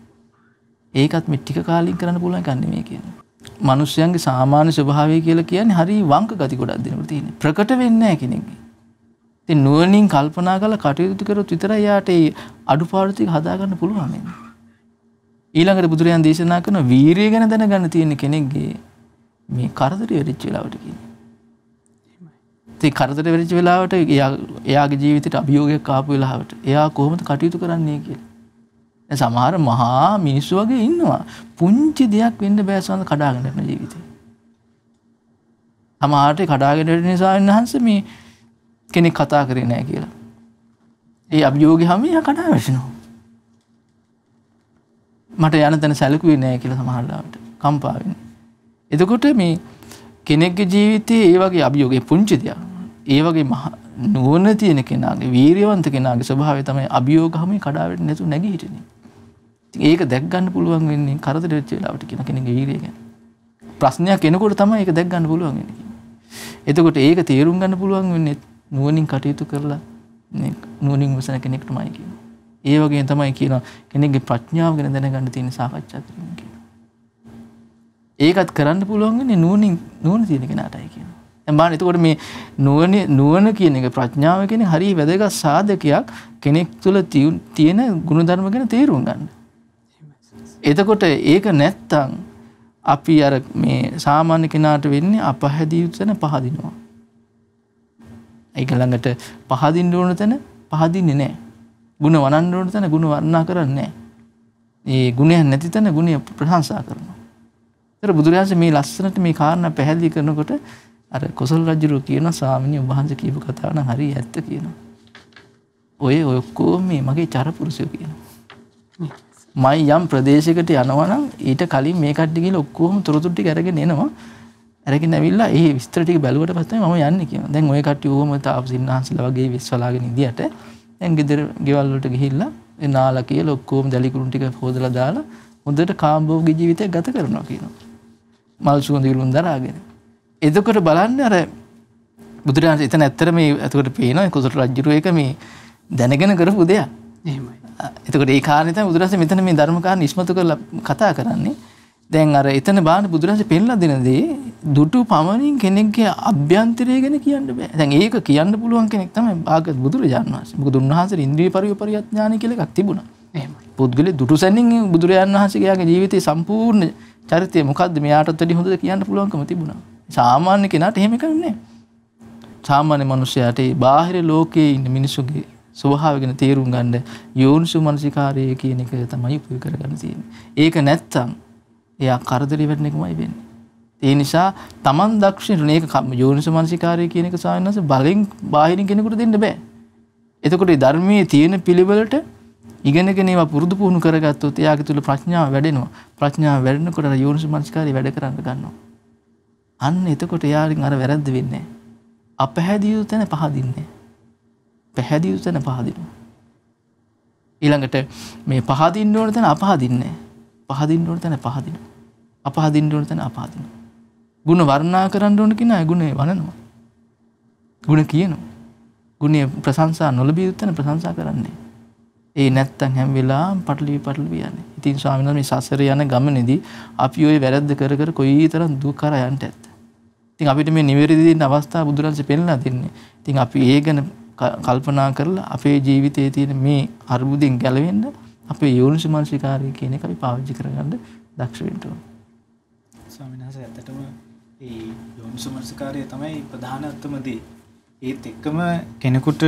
ඒකත් මේ ටික කාලෙකින් කරන්න පුළුවන් එකක් නෙමෙයි කියනවා. මිනිස්යන්ගේ සාමාන්‍ය ස්වභාවය කියලා කියන්නේ හරි වංක ගති ගොඩක් දෙනකොට තියෙන්නේ. ප්‍රකට වෙන්නේ නැහැ කෙනෙක්ගේ. ඉතින් නුවණින් කල්පනා කරලා කටයුතු කරොත් විතරයි යාට ඒ අඩුපාඩු ටික හදා ගන්න පුළුවන් වෙන්නේ. ඊළඟට බුදුරජාණන් දේශනා කරන වීරිය ගැන දැනගන්න තියෙන කෙනෙක්ගේ මේ කරදරය වෙච්ච වෙලාවට කියන්නේ. ඒ කරදරය වෙච්ච වෙලාවට එයාගේ ජීවිතේට අභියෝගයක් ආපු වෙලාවට එයා කොහොමද කටයුතු කරන්නේ කියලා. දැන් සමහර මහා මිනිස්සු වගේ ඉන්නවා. පුංචි දෙයක් වෙන්න බෑ සඳ කඩාගෙන යන ජීවිතේ. සමහරට කඩාගෙන යන නිසා වෙනහන්සේ මේ කෙනෙක් කතා කරේ නැහැ කියලා. ඒ අභියෝගේ හැම එයා කඩා වැටෙනවා. මට යන තැන සැලකුවේ නැහැ කියලා සමහරවිට කම්පා වෙන්නේ. එතකොට මේ කෙනෙක්ගේ ජීවිතයේ ඒ වගේ අභියෝගේ පුංචි දෙයක්. ඒ වගේ නුවණ තියෙන කෙනාගේ වීරියවන්ත කෙනාගේ ස්වභාවය තමයි අභියෝග හැම කඩා වැටෙන්නේ නැතුව නැගී හිටින්නේ. ඉතින් ඒක දැක් ගන්න පුළුවන් වෙන්නේ කරදර වෙච්ච වෙලාවට කියන කෙනෙක්ගේ වීරිය ගැන. ප්‍රශ්නයක් එනකොට තමයි ඒක දැක් ගන්න පුළුවන් වෙන්නේ. එතකොට ඒක තේරුම් ගන්න පුළුවන් වෙන්නේ නුවණින් කටයුතු කරලා නුවණින් විසන කෙනෙක්ටමයි කියනවා. ඒ වගේ තමයි කියනවා කෙනෙක්ගේ ප්‍රඥාව ගැන දැනගන්න තියෙන සාකච්ඡා කිරීම කියනවා. ඒකත් කරන්න පුළුවන් වෙන්නේ නුවණ තියෙන කෙනාටයි කියනවා. දැන් බලන්න එතකොට මේ නුවණ කියන එක ප්‍රඥාව කියන හරිය වැදගත් සාධකයක් කෙනෙක් තුළ තියෙන ගුණධර්ම ගැන තේරුම් ගන්න. එතකොට ඒක නැත්තම් අපි අර මේ සාමාන්‍ය කෙනාට වෙන්නේ අපහැදිය යුතු තැන පහදිනවා. ඒක ළඟට පහදින්න ඕන තැන පහදින්නේ නැහැ. ගුණ වනන්න ඕන තැන ගුණ වර්ණනා කරන්නේ නැහැ. ඒ ගුණයක් නැති තැන ගුණය ප්‍රශංසා කරනවා. ඒතර බුදුරජාණන් මේ ලස්සනට මේ කාරණා පැහැදිලි කරනකොට අර කොසල් රජුරු කියන ස්වාමීන් වහන්සේ කියපු කතාව නම් හරි ඇත්ත කියනවා. ඔය ඔක්කොම මේ මගේ චරපුරුෂයෝ කියනවා. මම යම් ප්‍රදේශයකට යනවා නම් ඊට කලින් මේ කට්ටිය ගිහලා ඔක්කොම තොරතුරු ටික අරගෙන එනවා. අරගෙන ඇවිල්ලා ඒ විස්තර ටික බැලුවට පස්සේ මම යන්නේ කියනවා. දැන් ඔය කට්ටිය ඕම තාපසින්හන්සලා වගේ විශ්වලාගෙන ඉදියට දැන් ගෙදර ගෙවල් වලට ගිහිල්ලා ඒ නාලා කියලා ඔක්කොම දැලි කුරුන් ටික හොදලා දාලා හොඳට කාම්භෝගී ජීවිතයක් ගත කරනවා කියනවා. මල් සුවඳ විලුම් දරාගෙන. එතකොට බලන්න අර බුදුරජාණන් එතන ඇත්තට මේ එතකොට පේනවා කොසල් රජුරු එක මේ දැනගෙන කරපු දෙයක්. එහෙමයි. එතකොට ඒ කාරණේ තමයි බුදුරජාණන් මෙතන මේ ධර්ම කාරණේ ඉස්මතු කරලා කතා කරන්නේ. දැන් අර එතන බාන බුදුරජාණන් පෙන්ලා දෙනදී දුටු පමණින් කෙනෙක්ගේ අභ්‍යන්තරය ගැන කියන්න බෑ. දැන් ඒක කියන්න පුළුවන් කෙනෙක් තමයි භාග්‍යවත් බුදුරජාණන් වහන්සේ. මොකද උන්වහන්සේට ඉන්ද්‍රිය පරිපරිඥාන කියලා එකක් තිබුණා. එහෙමයි. පුද්ගලයා දුටු සැනින් බුදුරජාණන් වහන්සේගේ ජීවිතේ සම්පූර්ණ චරිතය මොකද්ද මෙයාටත් වැඩි හොඳද කියන්න පුළුවන්කම තිබුණා. සාමාන්‍ය කෙනාට එහෙම කරන්නේ නැහැ. සාමාන්‍ය මිනිසයාට ඒ බාහිර ලෝකයේ ඉන්න මිනිසුගේ ස්වභාවය ගැන තේරුම් ගන්න යෝනිසෝ මනසිකාරය කියන එක තමයි උපයෝග කරගන්න තියෙන්නේ. ඒක නැත්තම් එයා කරදරේ වැටෙන එකමයි වෙන්නේ. ඒ නිසා Taman දක්ෂින මේක යෝනිසෝ මනසිකාරය කියන එක සායනස බලෙන් බාහිරින් කෙනෙකුට දෙන්න බෑ. එතකොට මේ ධර්මයේ තියෙන පිළිවෙලට ඉගෙනගෙන ඒවා පුරුදු පුහුණු කරගත්තොත් එයාගේ තුල ප්‍රඥාව වැඩෙනවා. ප්‍රඥාව වැඩෙනකොට අර යෝනිසෝ මනසිකාරය වැඩ කරන්න ගන්නවා. අන්න එතකොට එයාගෙන් අර වැරද්ද වෙන්නේ නැහැ. අපහැදියු තැන පහදින්නේ. පැහැදියු තැන පහදිනවා. ඊළඟට මේ පහදින්න ඕන තැන අපහදින්නේ. පහදින්න ඕන තැන පහදිනවා. අපහදින්න ඕන තැන අපහදිනවා. ගුණ වර්ණනා කරන්න ඕන කෙනා ගුණේ වනනවා. ගුණ කියනවා. ගුණේ ප්‍රශංසා නොලබිය යුතු තැන ප්‍රශංසා කරන්නේ. ඒ නැත්තම් හැම වෙලාවම පටලවි යන්නේ. ඉතින් ස්වාමීන් වහන්සේ මේ සසර යන ගමනේදී අපි ওই වැරද්ද කර කර කොයිතරම් දුක් කරා යන්නට ඇත්ද. ඉතින් අපිට මේ නිවැරදි දෙන්න අවස්ථාව බුදුරජාණන් පෙන්නලා දෙන්නේ. ඉතින් අපි ඒ ගැන කල්පනා කරලා අපේ ජීවිතයේ තියෙන මේ අරුබුදෙන් ගැලවෙන්න අපේ යෝනිසෝ මනසිකාරය කියන එක අපි පාවිච්චි කරගන්න දක්ෂ වෙන්න ඕනේ. ස්වාමීන් වහන්සේ ඇත්තටම මේ යෝනිසෝ මනසිකාරය තමයි ප්‍රධානතම දේ. ඒත් එක්කම කෙනෙකුට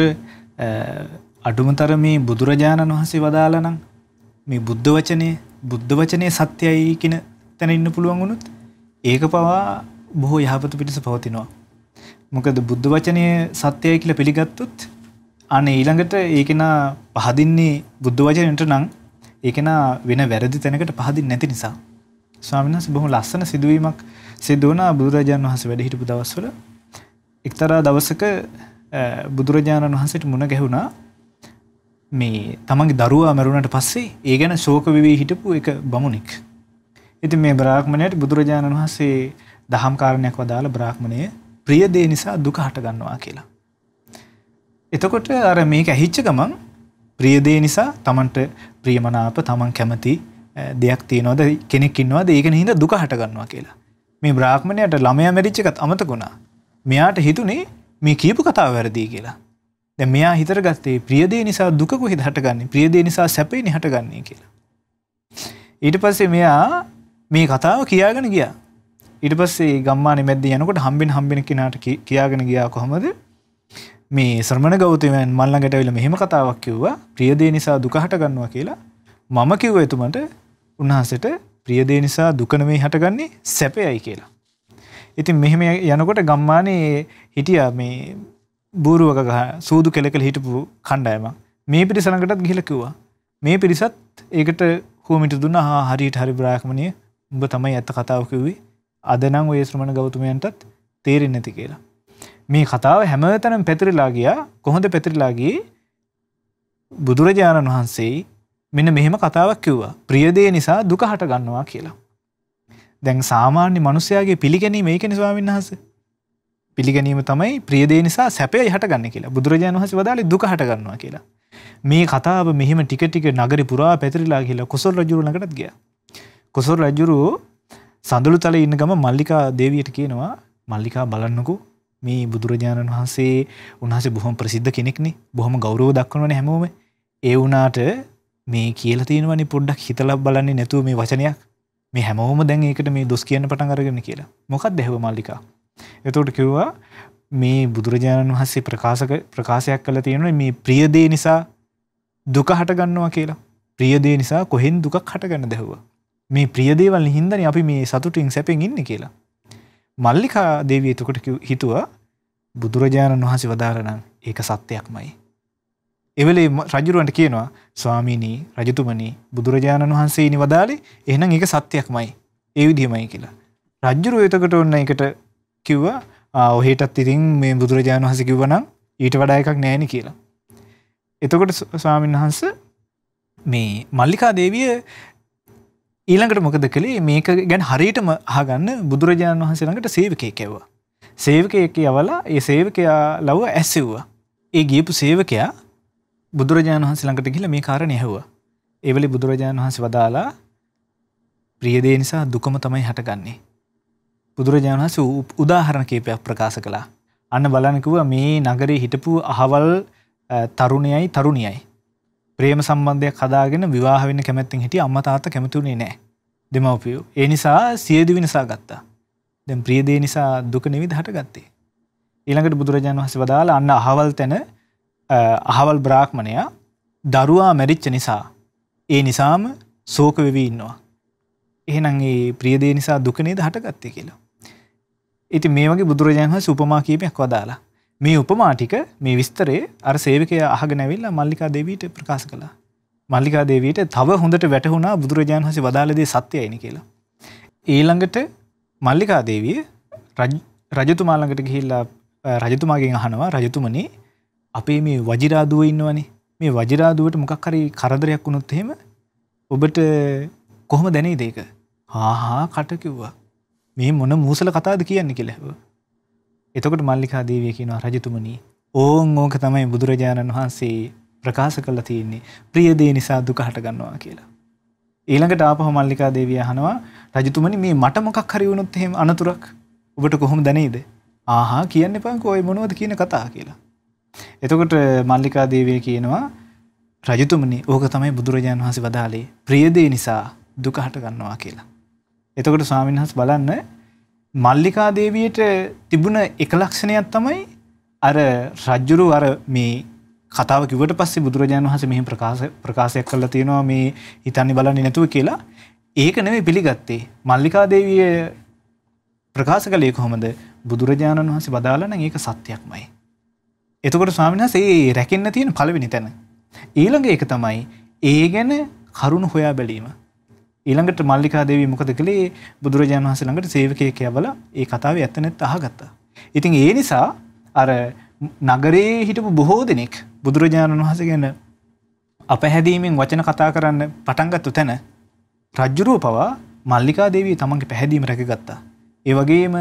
අඩුමතර මේ බුදුරජාණන් වහන්සේ වදාලා නම් මේ බුද්ධ වචනේ සත්‍යයි කියන තැන ඉන්න පුළුවන් වුණොත් ඒක පවා බොහෝ යහපත පිටස පවතිනවා. මොකද බුද්ධ වචනේ සත්‍යයි කියලා පිළිගත්තොත් අනේ ඊළඟට ඒකේනා පහදින්නේ බුද්ධ වචනෙන්ට නම් ඒකේනා වෙන වැරදි තැනකට පහදින්නේ නැති නිසා. ස්වාමීන් වහන්සේ බොහොම ලස්සන සිදුවීමක් සිදු වුණා බුදුරජාණන් වහන්සේ වැඩ හිටපු දවස්වල. එක්තරා දවසක බුදුරජාණන් වහන්සේට මුණ ගැහුණා මේ තමන්ගේ දරුවා මරුණාට පස්සේ ඒ ගැන ශෝක වෙවි හිටපු එක බමුණෙක්. ඉතින් මේ බ්‍රාහ්මණයට බුදුරජාණන් වහන්සේ දහම් කාරණයක් වදාලා බ්‍රාහ්මණය ප්‍රිය දේ නිසා දුක හට ගන්නවා කියලා. එතකොට අර මේක ඇහිච්ච ගමන් ප්‍රිය දේ නිසා තමන්ට ප්‍රියමනාප තමන් කැමති දෙයක් තියනවාද කෙනෙක් ඉන්නවාද ඒක නිහින්ද දුක හට ගන්නවා කියලා. මේ බ්‍රාහ්මණයට ළමයා මැරිච්ච එකත් අමතක වුණා. මෙයාට හිතුනේ මේ කියපු කතාව වැරදි කියලා. දැන් මෙයා හිතර ගත්තේ ප්‍රිය දේ නිසා දුක කොහෙද හටගන්නේ? ප්‍රිය දේ නිසා සැපේනේ හටගන්නේ කියලා. ඊට පස්සේ මෙයා මේ කතාව කියාගෙන ගියා. ඊට පස්සේ ගම්මානේ මැද්දේ යනකොට හම්බෙන කෙනාට කියාගෙන ගියා කොහමද? මේ ශ්‍රමණ ගෞතමයන් මල් ළඟට ඇවිල්ලා මෙහෙම කතාවක් කිව්වා. ප්‍රිය දේ නිසා දුක හට ගන්නවා කියලා. මම කිව්වා එතුමන්ට උන්වහන්සේට ප්‍රිය දේ නිසා දුක නෙමෙයි හටගන්නේ සැපයයි කියලා. ඉතින් මෙහෙම යනකොට ගම්මානේ හිටියා මේ බූරුවක ගහ සූදු කෙලකල හිටපු කණ්ඩායම. මේ පිරිස ළඟටත් ගිහිල්ලා කිව්වා. මේ පිරිසත් ඒකට හුවමිට දුන්නා. හරියට හරි බ්‍රාහ්මණිය උඹ තමයි ඇත්ත කතාව කිව්වේ. අද නම් ඔය ශ්‍රමණ ගෞතමයන්ටත් තේරෙන්නේ නැති කියලා. මේ කතාව හැමතැනම පැතිරලා ගියා. කොහොමද පැතිරලා ගියේ? බුදුරජාණන් වහන්සේ මෙන්න මෙහෙම කතාවක් කිව්වා. ප්‍රිය දේ නිසා දුක හට ගන්නවා කියලා. දැන් සාමාන්‍ය මිනිසයාගේ පිළිගැනීම ඒකනේ ස්වාමීන් වහන්සේ. පිළිගැනීම තමයි ප්‍රිය දේ නිසා සැපයයි හටගන්නේ කියලා. බුදුරජාණන් වහන්සේ වදාළේ දුක හට ගන්නවා කියලා. මේ කතාව මෙහෙම ටික ටික නගරේ පුරා පැතිරලා ගිහලා කොසල් රජුරු ළඟටත් ගියා. කොසල් රජුරු සඳලු තලේ ඉන්න ගම මල්ලිකා දේවියට කියනවා මල්ලිකා බලන්නකෝ මේ බුදුරජාණන් වහන්සේ උන්වහන්සේ බොහොම ප්‍රසිද්ධ කෙනෙක්නේ. බොහොම ගෞරව දක්වනවනේ හැමෝම. ඒ වුණාට මේ කියලා තියෙනවනේ පොඩ්ඩක් හිතලා බලන්නේ නැතුව මේ වචනයක්. මේ හැමෝම දැන් ඒකට මේ දොස් කියන්න පටන් අරගෙන කියලා. මොකක්ද ඇහුව මල්ලිකා? එතකොට කිව්වා මේ බුදුරජාණන් වහන්සේ ප්‍රකාශයක් කළා තියෙනවා මේ ප්‍රිය දේ නිසා දුක හටගන්නවා කියලා. ප්‍රිය දේ නිසා කොහෙන් දුකක් හටගන්නද ඇහුවා. මේ ප්‍රිය දේවල් හින්දානේ අපි මේ සතුටින් සැපෙන් ඉන්නේ කියලා. මල්ලිකා දේවිය එතකොට හිතුවා බුදුරජාණන් වහන්සේ වදාළා නම් ඒක සත්‍යයක්මයි. ඒ වෙලේ රජුරවන්ට කියනවා ස්වාමීනි රජතුමනි බුදුරජාණන් වහන්සේ ඉනි වදාළේ එහෙනම් ඒක සත්‍යයක්මයි. ඒ විදිහමයි කියලා. රජුරෝ එතකොට ඔන්න ඒකට කිව්වා ඔහෙටත් ඉතින් මේ බුදුරජාණන් වහන්සේ කිව්වා නම් ඊට වඩා එකක් නැහැ කියලා. එතකොට ස්වාමීන් වහන්සේ මේ මල්ලිකා දේවිය ඊළඟට මොකද කළේ මේක ගැන හරියටම අහගන්න බුදුරජාණන් වහන්සේ ළඟට සේවකයෙක් ඇව්වා. සේවකයෙක් යවලා ඒ සේවකයා ලව ඇස්සෙව්වා. ඒ ගියපු සේවකයා බුදුරජාණන් වහන්සේ ළඟට ගිහිල්ලා මේ කාරණේ ඇහුවා. ඒ වෙලේ බුදුරජාණන් වහන්සේ වදාලා ප්‍රිය දේ නිසා දුකම තමයි හටගන්නේ. බුදුරජාණන් වහන්සේ උදාහරණ කීපයක් ප්‍රකාශ කළා. අන්න බලන්න කිව්වා මේ නගරේ හිටපු අහවල් තරුණයයි තරුණියයි ප්‍රේම සම්බන්ධයක් හදාගෙන විවාහ වෙන්න කැමැත්තෙන් හිටිය අම්මා තාත්තා කැමතුනේ නැහැ. දෙමව්පියෝ. ඒ නිසා සියදිවි නිසා ගත්තා. දැන් ප්‍රිය දේ නිසා දුක නෙවෙයිද හටගත්තේ. ඊළඟට බුදුරජාණන් වහන්සේ වදාලා අන්න අහවල් තැන අහවල් බ්‍රාහ්මණයා දරුවා මැරිච්ච නිසා ඒ නිසාම ශෝක වෙවි ඉන්නවා. එහෙනම් ඒ ප්‍රිය දේ නිසා දුක නේද හටගත්තේ කියලා. ඉතින් මේ වගේ බුදුරජාණන් වහන්සේ උපමා කීපයක් වදාලා. මේ උපමා ටික මේ විස්තරේ අර සේවකයා අහගෙන ඇවිල්ලා මල්ලිකා දේවියට ප්‍රකාශ කළා. මල්ලිකා දේවියට තව හොඳට වැටහුණා බුදුරජාණන් වහන්සේ වදාළ දේ සත්‍යයිනි කියලා. ඊළඟට මල්ලිකා දේවිය රජතුමා ළඟට ගිහිල්ලා රජතුමාගෙන් අහනවා රජතුමනි අපේ මේ වජිරාදුව ඉන්නවනේ. මේ වජිරාදුවට මොකක් හරි කරදරයක් වුණොත් එහෙම ඔබට කොහොම දැනේද ඒක? හා කට කිව්වා. මේ මොන මූසල කතාවද කියන්නේ කියලා ඇහුවා. එතකොට මල්ලිකා දේවිය කියනවා රජතුමනි ඕක තමයි බුදුරජාණන් වහන්සේ ප්‍රකාශ කළා තියෙන්නේ ප්‍රිය දේ නිසා දුක හට ගන්නවා කියලා. ඊළඟට ආපහු මල්ලිකා දේවිය අහනවා රජතුමනි මේ මට මොකක් හරි වුණොත් එහෙම අනතුරක් ඔබට කොහොම දැනේද? කියන්න එපාකෝ ඔය මොනවද කියන කතා කියලා. එතකොට මල්ලිකා දේවිය කියනවා රජතුමනි ඕක තමයි බුදුරජාණන් වහන්සේ වදාළේ ප්‍රිය දේ නිසා දුක හට ගන්නවා කියලා. එතකොට ස්වාමීන් වහන්සේ බලන්න මල්ලිකා දේවියට තිබුණ එක ලක්ෂණයක් තමයි අර රජුරු අර මේ කතාව කිව්වට පස්සේ බුදුරජාණන් වහන්සේ මෙහෙම ප්‍රකාශයක් කළා තියෙනවා මේ හිතන්නේ බලන්නේ නැතුව කියලා. ඒක නෙමෙයි පිළිගත්තේ. මල්ලිකා දේවිය ප්‍රකාශ කළේ කොහොමද? බුදුරජාණන් වහන්සේ වදාලා නම් ඒක සත්‍යයක්මයි. එතකොට ස්වාමීන් වහන්සේ ඒ රැකෙන්න තියෙන පළවෙනි තැන. ඊළඟ එක තමයි ඒ ගැන කරුණ හොයා බැලීම. ඊළඟට මල්ලිකා දේවිය මොකද කළේ? බුදුරජාණන් වහන්සේ ළඟට සේවකයෙක් යවලා ඒ කතාවේ ඇත්ත නැත්ත අහගත්තා. ඉතින් ඒ නිසා අර නගරේ හිටපු බොහෝ දෙනෙක් බුදුරජාණන් වහන්සේ ගැන අපහැදීමෙන් වචන කතා කරන්න පටන් ගත්ත තැන රජුරුව පවා මල්ලිකා දේවිය තමන්ගේ පැහැදීම රැකගත්තා. ඒ වගේම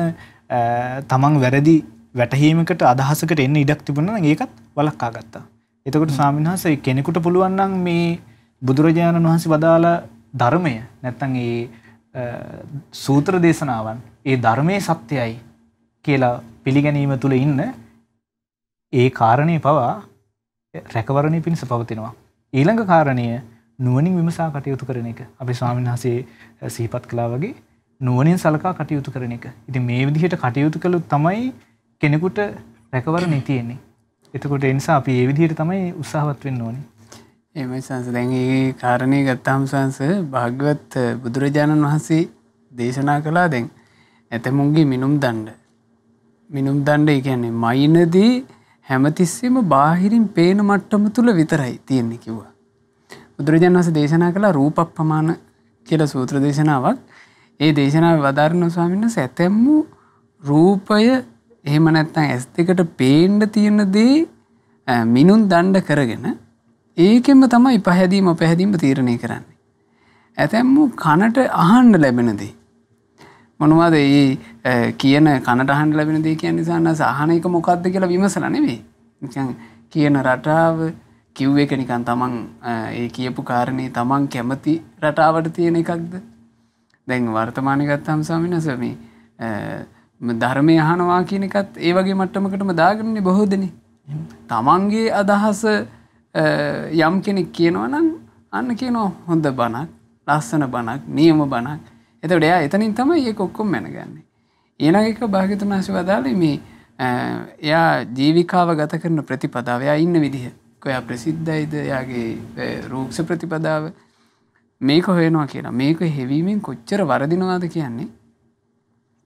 තමන් වැරදි වැටහීමකට අදහසකට එන්න ඉඩක් තිබුණා නම් ඒකත් වළක්වා ගත්තා. එතකොට ස්වාමීන් වහන්සේ කෙනෙකුට පුළුවන් නම් මේ බුදුරජාණන් වහන්සේ වදාලා ධර්මය නැත්තම් ඒ සූත්‍ර දේශනාවන් ඒ ධර්මයේ සත්‍යයි කියලා පිළිගැනීම තුළ ඉන්න ඒ කාරණේ පවා රැකවරණය පිණිස පවතිනවා. ඊළඟ කාරණය නුවණින් විමසා කටයුතු කරන එක. අපි ස්වාමීන් වහන්සේ සිහිපත් කළා වගේ නුවණින් සලකා කටයුතු කරන එක. ඉතින් මේ විදිහට කටයුතු කළොත් තමයි කෙනෙකුට රැකවරණය තියෙන්නේ. එතකොට ඒ නිසා අපි මේ විදිහට තමයි උත්සාහවත් වෙන්න ඕනේ. එහෙමයි සංස. දැන් මේ කාරණේ ගත්තාම සංස භාග්‍යවත් බුදුරජාණන් වහන්සේ දේශනා කළා දැන් ඇතමුන්ගේ මිනුම් දණ්ඩ ඒ කියන්නේ මයිනදී හැමතිස්සෙම බාහිරින් පේන මට්ටම තුල විතරයි තියෙන්නේ කිව්වා. බුදුරජාණන් වහන්සේ දේශනා කළා රූපප්පමාන කියලා සූත්‍ර දේශනාවක්. ඒ දේශනාවේ වදාරන ස්වාමීන් වහන්සේ ඇතැම්මු රූපය එහෙම නැත්නම් ඇස් දෙකට පේන්න තියෙන දේ මිනුම් දණ්ඩ කරගෙන ඒකෙම තමයි පැහැදීම තීරණය කරන්නේ. ඇතැම්මු කනට අහන්න ලැබෙන දේ. මොනවද ඒ කියන කනට අහන්න ලැබෙන දේ කියන්නේ සානස අහන එක මොකක්ද කියලා විමසලා නෙමෙයි. නිකන් කියන රටාව කිව් එක නිකන් තමන් ඒ කියපු කාරණේ තමන් කැමති රටාවට තියෙන එකක්ද? දැන් වර්තමානයේ ගත්තාම ස්වාමීන් වහන්සේ මේ ධර්මය අහනවා කියන එකත් ඒ වගේ මට්ටමකටම දාගන්නේ බොහෝ දෙනෙක්. තමන්ගේ අදහස යම් කෙනෙක් කියනවා නම් අන්න කියනවා හොඳ බණක්, ලස්සන බණක්, නියම බණක්. එතකොට එයා එතනින් තමයි ඒක ඔක්කොම මැනගන්නේ. ඊළඟ එක භාග්‍යතුන් වහන්සේ වදාළේ මේ එයා ජීවිකාව ගත කරන ප්‍රතිපදාව, එයා ඉන්න විදිහ. කොයා ප්‍රසිද්ධයිද එයාගේ රූක්ෂ ප්‍රතිපදාව මේක හොයනවා කියලා. මේක හෙවීමෙන් කොච්චර වරදිනවාද කියන්නේ.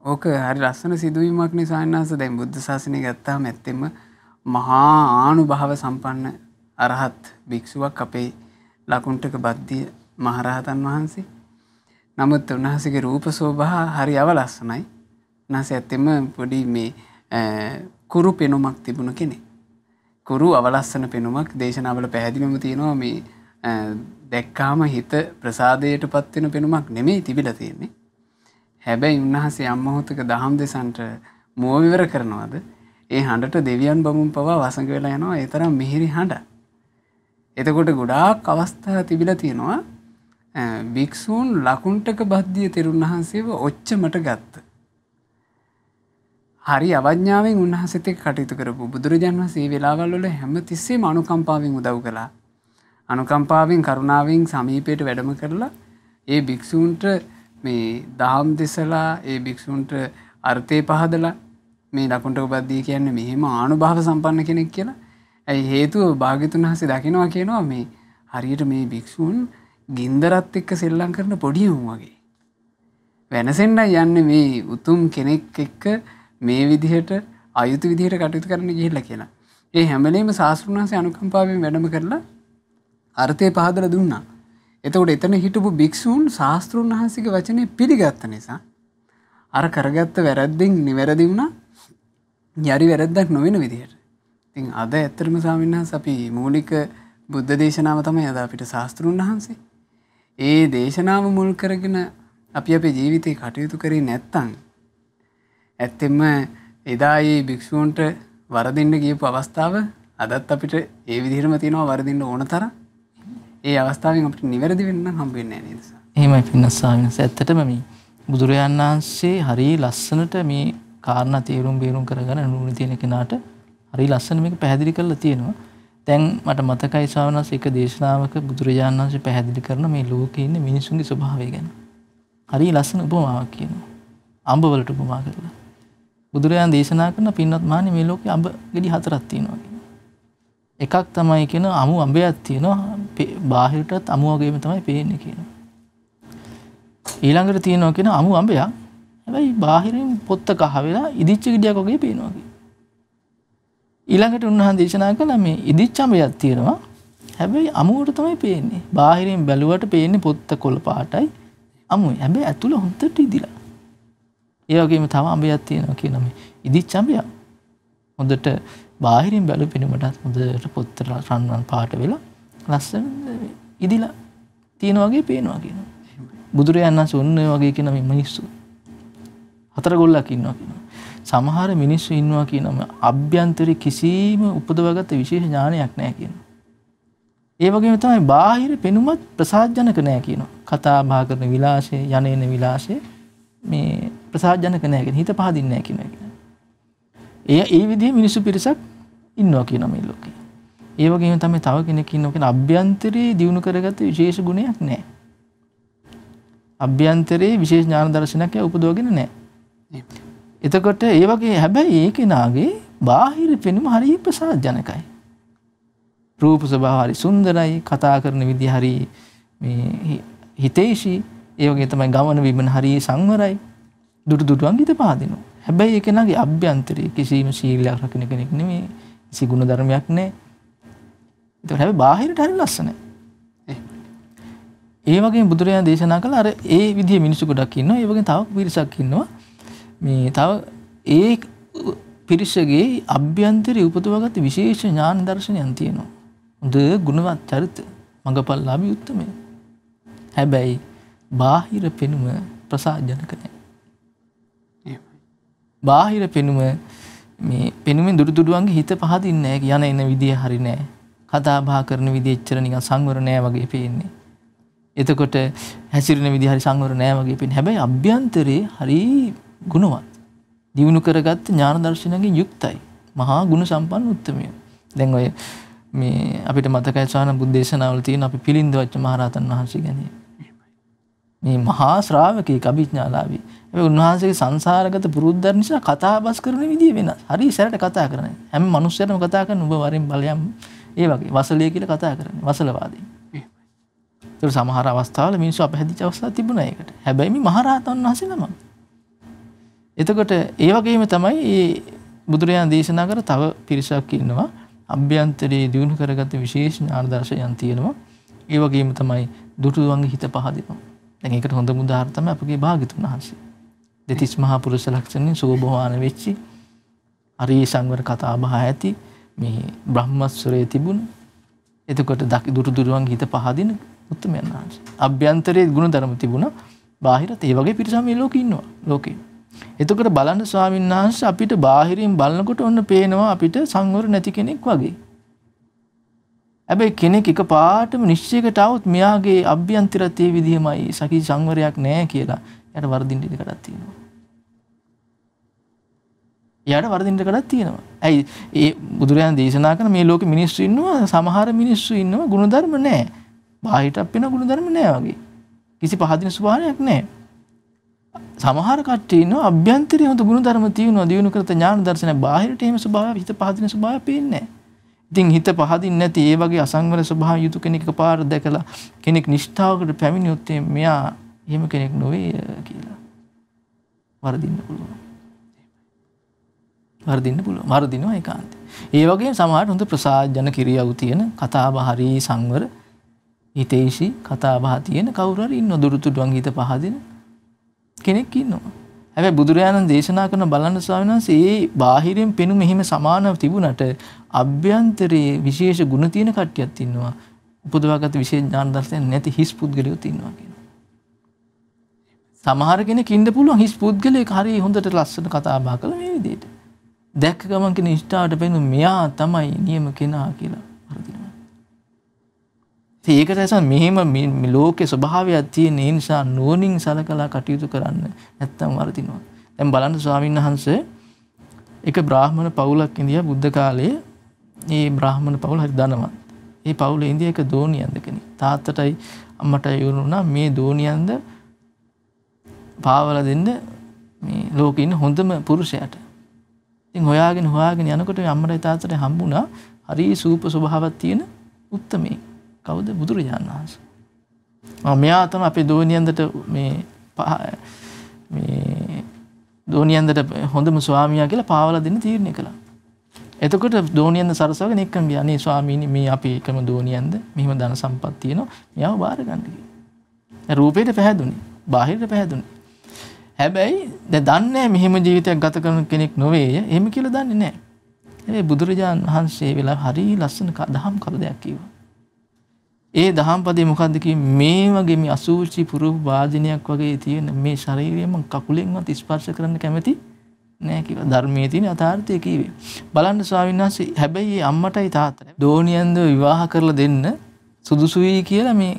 ඕක හරි ලස්සන සිදුවීමක් නේ සායනහස. දැන් බුද්ධ ශාසනය ගත්තාම ඇත්තෙම මහා ආනුභාව සම්පන්න අරහත් භික්ෂුවක් අපේ ලකුණ්ඨක බද්දිය මහරහතන් වහන්සේ. නමුත් උන්වහන්සේගේ රූප ශෝභා හරි අවලස්සනයි. උන්වහන්සේ ඇත්තෙම පොඩි මේ කුරු පෙනුමක් තිබුණ කෙනෙක්. කුරු අවලස්සන පෙනුමක් දේශනාවල පැහැදිලිවම තියෙනවා. මේ දැක්කාම හිත ප්‍රසාදයට පත් වෙන පෙනුමක් නෙමෙයි තිබිලා තියෙන්නේ. හැබැයි උන්වහන්සේ යම් මොහොතක දහම් දෙසන්ට මුව විවර කරනවාද ඒ හඬට දෙවියන් බමුණු පවා වසඟ වෙලා යනවා. ඒ තරම් මිහිරි හඬ. එතකොට ගොඩාක් අවස්ථා තිබිලා තියෙනවා භික්ෂූන් ලකුණ්ඨක බද්දිය තෙරුන් වහන්සේව ඔච්චමට ගත්ත. හරි අවඥාවෙන් උන්වහන්සේත් එක්ක කටයුතු කරපු බුදුරජාණන් වහන්සේ මේ වෙලාවල් වල හැමතිස්සෙම අනුකම්පාවෙන් උදව් කළා. අනුකම්පාවෙන් කරුණාවෙන් සමීපයට වැඩම කරලා ඒ භික්ෂූන්ට මේ දහම් දෙසලා ඒ භික්ෂූන්ට අර්ථය පහදලා මේ ලකුණ්ඨක බද්දිය කියන්නේ මෙහෙම ආනුභාව සම්පන්න කෙනෙක් කියලා. ඇයි හේතුව භාග්‍යතුන් වහන්සේ දකිනවා කියනවා මේ හරියට මේ භික්ෂූන් ගින්දරත් එක්ක සෙල්ලම් කරන පොඩි උන් වගේ. වෙනසෙන්නයි යන්නේ මේ උතුම් කෙනෙක් එක්ක මේ විදිහට අයුතු විදිහට කටයුතු කරන්න ගිහිල්ලා කියලා. ඒ හැම වෙලේම ශාස්ත්‍රඥ වහන්සේ අනුකම්පාවෙන් වැඩම කරලා අර්ථය පහදලා දුන්නා. එතකොට එතන හිටපු භික්ෂූන් ශාස්ත්‍රඥ වහන්සේගේ වචනේ පිළිගත්ත නිසා අර කරගත්ත වැරද්දෙන් නිවැරදි වුණා. යරි වැරද්දක් නොවන විදිහට. ඉතින් අද ඇත්තටම ස්වාමීන් වහන්සේ අපි මූලික බුද්ධ දේශනාව තමයි අද අපිට ශාස්ත්‍රඥ වහන්සේ. ඒ දේශනාව මුල් කරගෙන අපි අපේ ජීවිතේ කටයුතු කරේ නැත්නම් ඇත්තෙම එදා මේ භික්ෂූන්ට වරදින්න ගියපු අවස්ථාව අදත් අපිට ඒ විදිහටම තියෙනවා වරදින්න ඕන තරම්. ඒ අවස්ථාවෙන් අපිට නිවැරදි වෙන්න නම් හම්බ වෙන්නේ නැහැ නේද? එහෙමයි පින්නස් ස්වාමීන් වහන්සේ. ඇත්තටම මේ බුදුරජාණන් වහන්සේ හරිය ලස්සනට මේ කාරණා තේරුම් බේරුම් කරගෙන නුවණ තියෙන කෙනාට හරිය ලස්සන මේක පැහැදිලි කරලා තියෙනවා. දැන් මට මතකයි ස්වාමීන් වහන්සේ එක දේශනාවක බුදුරජාණන් වහන්සේ පැහැදිලි කරන මේ ලෝකේ ඉන්න මිනිසුන්ගේ ස්වභාවය ගැන. හරිය ලස්සන උපමාවක් කියනවා. අඹ වලට උපමා කරලා. බුදුරජාණන් දේශනා කරන පින්වත් මහණනි මේ ලෝකේ අඹ ගෙඩි 4ක් තියෙනවා කියනවා. එකක් තමයි කියන අමු අඹයක් තියෙනවා. බාහිරටත් අමු වගේම තමයි පේන්නේ කියනවා. ඊළඟට තියෙනවා කියන අමු අඹයක්. හැබැයි බාහිරින් පොත්ත කහ වෙලා ඉදිච්ච ගෙඩියක් වගේ පේනවා කියනවා. ඊළඟට උන්වහන්සේ දේශනා කළා මේ ඉදිච්ච අඹයක් තියෙනවා. හැබැයි අමුවට තමයි පේන්නේ. බාහිරින් බැලුවට පේන්නේ පොත්ත කොළ පාටයි අමුයි. හැබැයි ඇතුළ හොඳට ඉදිලා. ඒ වගේම තව අඹයක් තියෙනවා කියන මේ ඉදිච්ච අඹයක්. හොඳට බාහිරින් බැලු පෙනුමටත් හොඳට පොත්ත රන්වන් පාට වෙලා ලස්සන ඉදිලා තියෙන වගේ පේනවා කියනවා. බුදුරජාණන් වහන්සේ ඔන්න ඔය වගේ කියන මේ මිනිස්සු 4 ගොල්ලක් ඉන්නවා කියනවා. සමහර මිනිස්සු ඉන්නවා කියනවා අභ්‍යන්තරේ කිසිම උපදවගත විශේෂ ඥානයක් නැහැ කියනවා. ඒ වගේම තමයි බාහිර පෙනුමත් ප්‍රසාදජනක නැහැ කියනවා. කතා බහ කරන විලාසය, යන්නේන විලාසය මේ ප්‍රසාදජනක නැහැ කියන හිත පහදින්නේ නැහැ කියනවා. ඒ විදිහේ මිනිස්සු පිරිසක් ඉන්නවා කියනවා මේ ලෝකේ. ඒ වගේම තමයි තව කෙනෙක් ඉන්නවා කියන අභ්‍යන්තරේ දිනු කරගත්ත විශේෂ ගුණයක් නැහැ. අභ්‍යන්තරේ විශේෂ ඥාන දර්ශනයක් උපදවගෙන නැහැ. එතකොට ඒ වගේ හැබැයි ඒ කෙනාගේ බාහිර පෙනුම හරිය ප්‍රසාදජනකයි. රූප ස්වභාව හරි සුන්දරයි, කතා කරන විදිහ හරි මේ හිතේශී, ඒ වගේ තමයි ගමන විමන හරි සංවරයි. දුටුදුටුවන් හිත පහදිනවා. හැබැයි ඒ කෙනාගේ අභ්‍යන්තරේ කිසිම සීලයක් රකින්න කෙනෙක් නෙමෙයි. කිසි ගුණ ධර්මයක් නැහැ. ඒතකොට හැබැයි බාහිරට හරි ලස්සනයි. ඒ වගේම බුදුරජාණන් දේශනා කළ අර ඒ විදිහේ මිනිස්සු ගොඩක් ඉන්නවා. ඒ වගේම තව පිරිසක් ඉන්නවා. මේ තව ඒ පිරිසගේ අභ්‍යන්තරේ උපදවගත්ත විශේෂ ඥාන දර්ශනයන් තියෙනවා. හොඳ ගුණවත් චරිත මඟපල්ලාභී උත්තමයි. හැබැයි බාහිර පෙනුම ප්‍රසාදජනක නැහැ. බාහිර පෙනුම මේ පෙනුමෙන් දුටුදුටුවන්ගේ හිත පහදින්නේ නැහැ. යන එන විදිය හරි නැහැ. කතා බහ කරන විදිය එච්චර නිකන් සංවර නැහැ වගේ පේන්නේ. එතකොට හැසිරෙන විදිය හරි සංවර නැහැ වගේ පේන්නේ. හැබැයි අභ්‍යන්තරේ හරි ගුණවත්. දිනු කරගත්ත ඥාන දර්ශනයෙන් යුක්තයි. මහා ගුණ සම්පන්න උත්තමය. දැන් ඔය මේ අපිට මතකයි සාන බුද්ධ දේශනාවල තියෙන අපි පිළින්ද වච්ච මහරහතන් වහන්සේ ගැන. මේ මහා ශ්‍රාවකෙක් අභිඥාලාභී. හැබැයි උන්වහන්සේගේ සංසාරගත පුරුද්දක් නිසා කතා බස් කරන විදිය වෙනස්. හරි සැරට කතා කරන්නේ. හැම මිනිස්සුන්ටම කතා කරන ඔබ වරින් බලයන් ඒ වගේ වසලය කියලා කතා කරන්නේ වසලවාදී. ඒක සමහර අවස්ථාවල මිනිස්සු අපහැදිච්ච අවස්ථා තිබුණා ඒකට. හැබැයි මේ මහරහතන් වහන්සේ නම. එතකොට ඒ වගේම තමයි මේ බුදුරජාණන් දේශනා කර තව පිරිසක් ඉන්නවා. අභ්‍යන්තරයේ දියුණු කරගත්ත විශේෂ ඥාන දර්ශනයන් තියෙනවා. ඒ වගේම තමයි දුටුවන්ගේ හිත පහදිනවා. දැන් ඒකට හොඳම උදාහරණ තමයි අපගේ භාග්‍යතුන් වහන්සේ. දෙතිස් මහා පුරුෂ ලක්ෂණෙන් සෝභවාන වෙච්චි අරිය සංවර කතා බහ ඇති මේ බ්‍රහ්මස්වරයේ තිබුණ. එතකොට දුටුවන්ගේ හිත පහදින උත්තමයන් වහන්සේ. අභ්‍යන්තරයේ ගුණ ධර්ම තිබුණා. බාහිරත් ඒ වගේ පිරිසක් මේ ලෝකේ ඉන්නවා. ලෝකේ. එතකොට බලන්න ස්වාමීන් වහන්සේ අපිට බාහිරින් බලනකොට ඔන්න පේනවා අපිට සංවර නැති කෙනෙක් වගේ. හැබැයි කෙනෙක් එකපාරටම නිශ්චයකට આવොත් මෙයාගේ අභ්‍යන්තරත් ඒ විදිහමයි සකි සංවරයක් නැහැ කියලා එයාට වර්ධින්න ඉඩ කඩක් තියෙනවා. එයාට වර්ධින්න ඉඩ කඩක් තියෙනවා. ඇයි ඒ බුදුරජාණන් දේශනා කරන මේ ලෝකෙ මිනිස්සු ඉන්නවා සමහර මිනිස්සු ඉන්නවා ගුණධර්ම නැහැ. බාහිරට අපින ගුණධර්ම නැහැ වගේ. කිසි පහදින ස්වභාවයක් නැහැ. සමහර කට්ටිය ඉන්නවා අභ්‍යන්තරයේ හොඳ ගුණධර්ම තියෙනවා දිනු කරත ඥාන දර්ශන බාහිරට එහෙම ස්වභාවය හිත පහදින ස්වභාවය පේන්නේ නැහැ. ඉතින් හිත පහදින්නේ නැති ඒ වගේ අසංවර ස්වභාවය යුතු කෙනෙක් එකපාර දැකලා කෙනෙක් නිෂ්ඨාවකට පැමිණියොත් මෙයා එහෙම කෙනෙක් නොවේ කියලා වර්ධින්න පුළුවන්. වර්ධින්න පුළුවන්. වර්ධිනවා ඒකාන්තයි. ඒ වගේම සමහරට හොඳ ප්‍රසාදජන කිරියව් තියෙන කතාබහ හරි සංවර හිතේසි කතාබහ තියෙන කවුරු හරි ඉන්න දුරුතුඩුවන් හිත පහදින කෙනෙක් ඉන්නවා. හැබැයි බුදුරජාණන් දේශනා කරන බලන්න ස්වාමීන් වහන්සේ ඒ බාහිරින් පෙනුම මෙහිම සමානව තිබුණට අභ්‍යන්තරයේ විශේෂ ගුණ තියෙන කට්ටියක් ඉන්නවා. උපදවාගත් විශේෂ ඥාන දර්ශන නැති හිස් පුද්ගලයෝ ඉන්නවා කියනවා. සමහර කෙනෙක් ඉන්න පුළුවන් හිස් පුද්ගලයෙක් හරිය හොඳට ලස්සන කතා බහ කළා මේ විදිහට. දැක්ක ගමන් කෙනෙක් ඉෂ්ටාවට පෙනුන මෙයා තමයි නියම කෙනා කියලා වර්ධිනවා. ඒකට ඇසන් මෙහෙම මේ ලෝකේ ස්වභාවයක් තියෙන නිසා නුවණින් සලකලා කටයුතු කරන්න නැත්තම් වර්ධිනවා. දැන් බලන්න ස්වාමීන් වහන්සේ එක බ්‍රාහ්මණ පවුලක් ඉඳියා බුද්ධ කාලයේ. මේ බ්‍රාහ්මණ පවුල හරි ධනවත්. ඒ පවුලේ ඉඳිය එක දෝනියන්ද කෙනෙක්. තාත්තටයි අම්මටයි වුණා මේ දෝනියන්ද පාවල දෙන්න මේ ලෝකේ ඉන්න හොඳම පුරුෂයාට. ඉතින් හොයාගෙන යනකොට අම්මටයි තාත්තටයි හම්බුණා හරි සූප ස්වභාවයක් තියෙන උත්තමේ. කවුද? බුදුරජාණන් වහන්සේ. මෙයා තමයි අපේ දෝනියන්දට මේ දෝනියන්දට හොඳම ස්වාමියා කියලා පාවලා දෙන්න තීරණය කළා. එතකොට දෝනියන්ද සරසවගෙන එක්කම ගියා. "අනේ ස්වාමීනි මේ අපි එකම දෝනියන්ද මෙහිම ධන සම්පත් තියෙනවා. මෙයාව බාර ගන්න" කියලා. රූපේට පැහැදුනේ. බාහිරට පැහැදුනේ. හැබැයි දැන් දන්නේ මෙහිම ජීවිතයක් ගත කරන කෙනෙක් නොවේය. එහෙම කියලා දන්නේ නැහැ. හැබැයි බුදුරජාණන් වහන්සේ වෙලාව හරි ලස්සන දහම් කරුණක් කිව්වා. ඒ දහම් පදේ මොකද්ද කිව්වේ? මේ වගේ මේ අසුචි පුරුප වාදිනයක් වගේ තියෙන මේ ශරීරය මම කකුලෙන්වත් ස්පර්ශ කරන්න කැමති නෑ කිව්වා. ධර්මයේ තියෙන යථාර්ථය කිව්වේ. බලන්න ස්වාමීන් වහන්සේ හැබැයි අම්මටයි තාත්තටයි දෝනියන්ද විවාහ කරලා දෙන්න සුදුසුයි කියලා මේ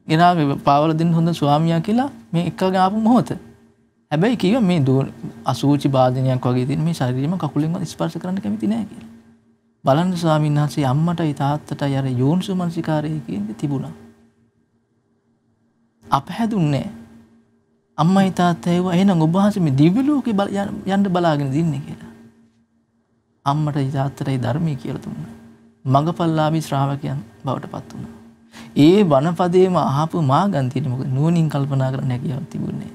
ගෙනාවේ පාවල දෙන්න හොඳ ස්වාමියා කියලා මේ එක්කගෙන ආපු මොහොත. හැබැයි කිව්වා මේ අසුචි වාදිනයක් වගේ තියෙන මේ ශරීරය මම කකුලෙන්වත් ස්පර්ශ කරන්න කැමති නෑ කියලා. බලන්න ස්වාමීන් වහන්සේ අම්මටයි තාත්තටයි අර යෝනිසෝ මනසිකාරය කියන්නේ තිබුණා. අපහැදුන්නේ අම්මයි තාත්තයි ඒවා එහෙනම් ඔබ වහන්සේ මේ දිව්‍ය ලෝකේ යන්න බලාගෙන ඉන්නේ කියලා. අම්මටයි තාත්තටයි ධර්මයේ කියලා දුන්නා. මඟපල්ලාභී ශ්‍රාවකයන් බවට පත් වුණා. ඒ වනපදේම අහපු මාගන්තිනේ මොකද නුවණින් කල්පනා කරන්න හැකියාවක් තිබුණේ.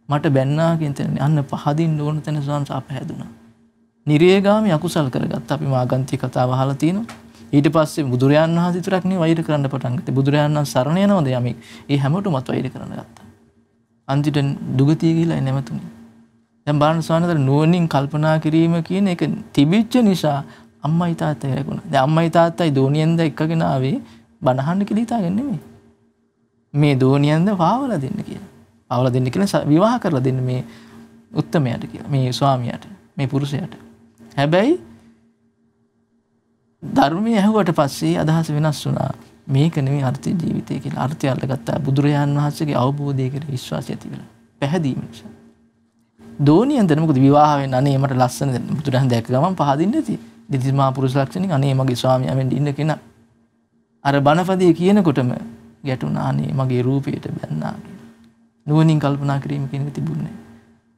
මට බැන්නා කියන තැන අන්න පහදින්න ඕන තැන ස්වාමීන් අපහැදුණා. නිරේගාමී අකුසල් කරගත්ත අපි මාගන්ති කතාව අහලා තියෙනවා. ඊට පස්සේ බුදුරයන් වහන්සේ විතරක් නෙවෙයි වෛර කරන්න පටන් ගත්තේ. බුදුරයන් වහන්සේ සරණ යනවද යමෙක්? ඒ හැමෝටමත් වෛර කරන්න ගත්තා. අන්තිමට දුගතිය ගිහිලා නැමතුනේ. දැන් බලන්න සානතර නුවණින් කල්පනා කිරීම කියන එක තිබිච්ච නිසා අම්මයි තාත්තයි රැකුණා. දැන් අම්මයි තාත්තයි දෝනියෙන්ද එක්කගෙන ආවේ බනහන්න කියලා හිතාගෙන නෙමෙයි. මේ දෝනියෙන්ද පාවලා දෙන්න කියලා. පාවලා දෙන්න කියලා විවාහ කරලා දෙන්න මේ උත්තමයාට කියලා. මේ ස්වාමියාට, මේ පුරුෂයාට. හැබැයි ධර්මයේ ඇහුවට පස්සේ අදහස වෙනස් වුණා. මේක නෙමෙයි අර්ථ ජීවිතය කියලා. අර්ථය අල්ලගත්තා බුදුරජාන් වහන්සේගේ අවබෝධය කෙරෙහි විශ්වාසය ඇති වෙලා. පැහැදීම නිසා. දෝනියෙන්ද මොකද විවාහ වෙන්න අනේ මට ලස්සන බුදුරජාන් දැක්ක ගමන් පහදින්න ඇති. දෙතිස් මහා පුරුෂ ලක්ෂණින් අනේ මගේ ස්වාමියා වෙන්න ඉන්න කෙනා. අර බණපදයේ කියනකොටම ගැටුණා අනේ මගේ රූපයට බැන්නා කියලා. නුවණින් කල්පනා කිරීම කියන එක තිබුණේ.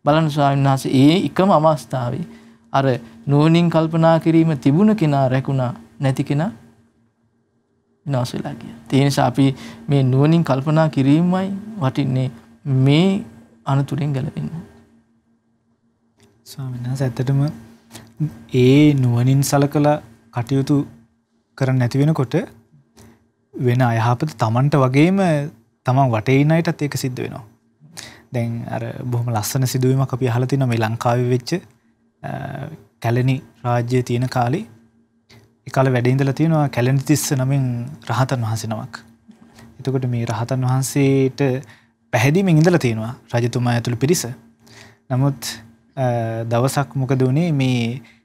බලන්න ස්වාමීන් වහන්සේ ඒ එකම අවස්ථාවේ අර නුවණින් කල්පනා කිරීම තිබුණ කෙනා රැකුණා නැති කෙනා විනාශ වෙලා ගියා. ඒ නිසා අපි මේ නුවණින් කල්පනා කිරීමයි වටින්නේ මේ අනතුරෙන් ගැලවෙන්න. ස්වාමීන් වහන්සේ ඇත්තටම ඒ නුවණින් සලකලා කටයුතු කරන්න නැති වෙනකොට වෙන අයහපත Tamanට වගේම තමන් වටේ ඉන්න අයටත් ඒක සිද්ධ වෙනවා. දැන් අර බොහොම ලස්සන සිදුවීමක් අපි අහලා තිනවා මේ ලංකාවේ වෙච්ච කැලණි රාජ්‍යයේ තියෙන කාලේ ඒ කාලේ වැඩ ඉඳලා තියෙනවා කැලණි තිස්ස නමින් රහතන් වහන්සේ නමක්. එතකොට මේ රහතන් වහන්සේට පැහැදීමෙන් ඉඳලා තියෙනවා රජතුමා ඇතුළු පිරිස. නමුත් දවසක් මොකද වුනේ මේ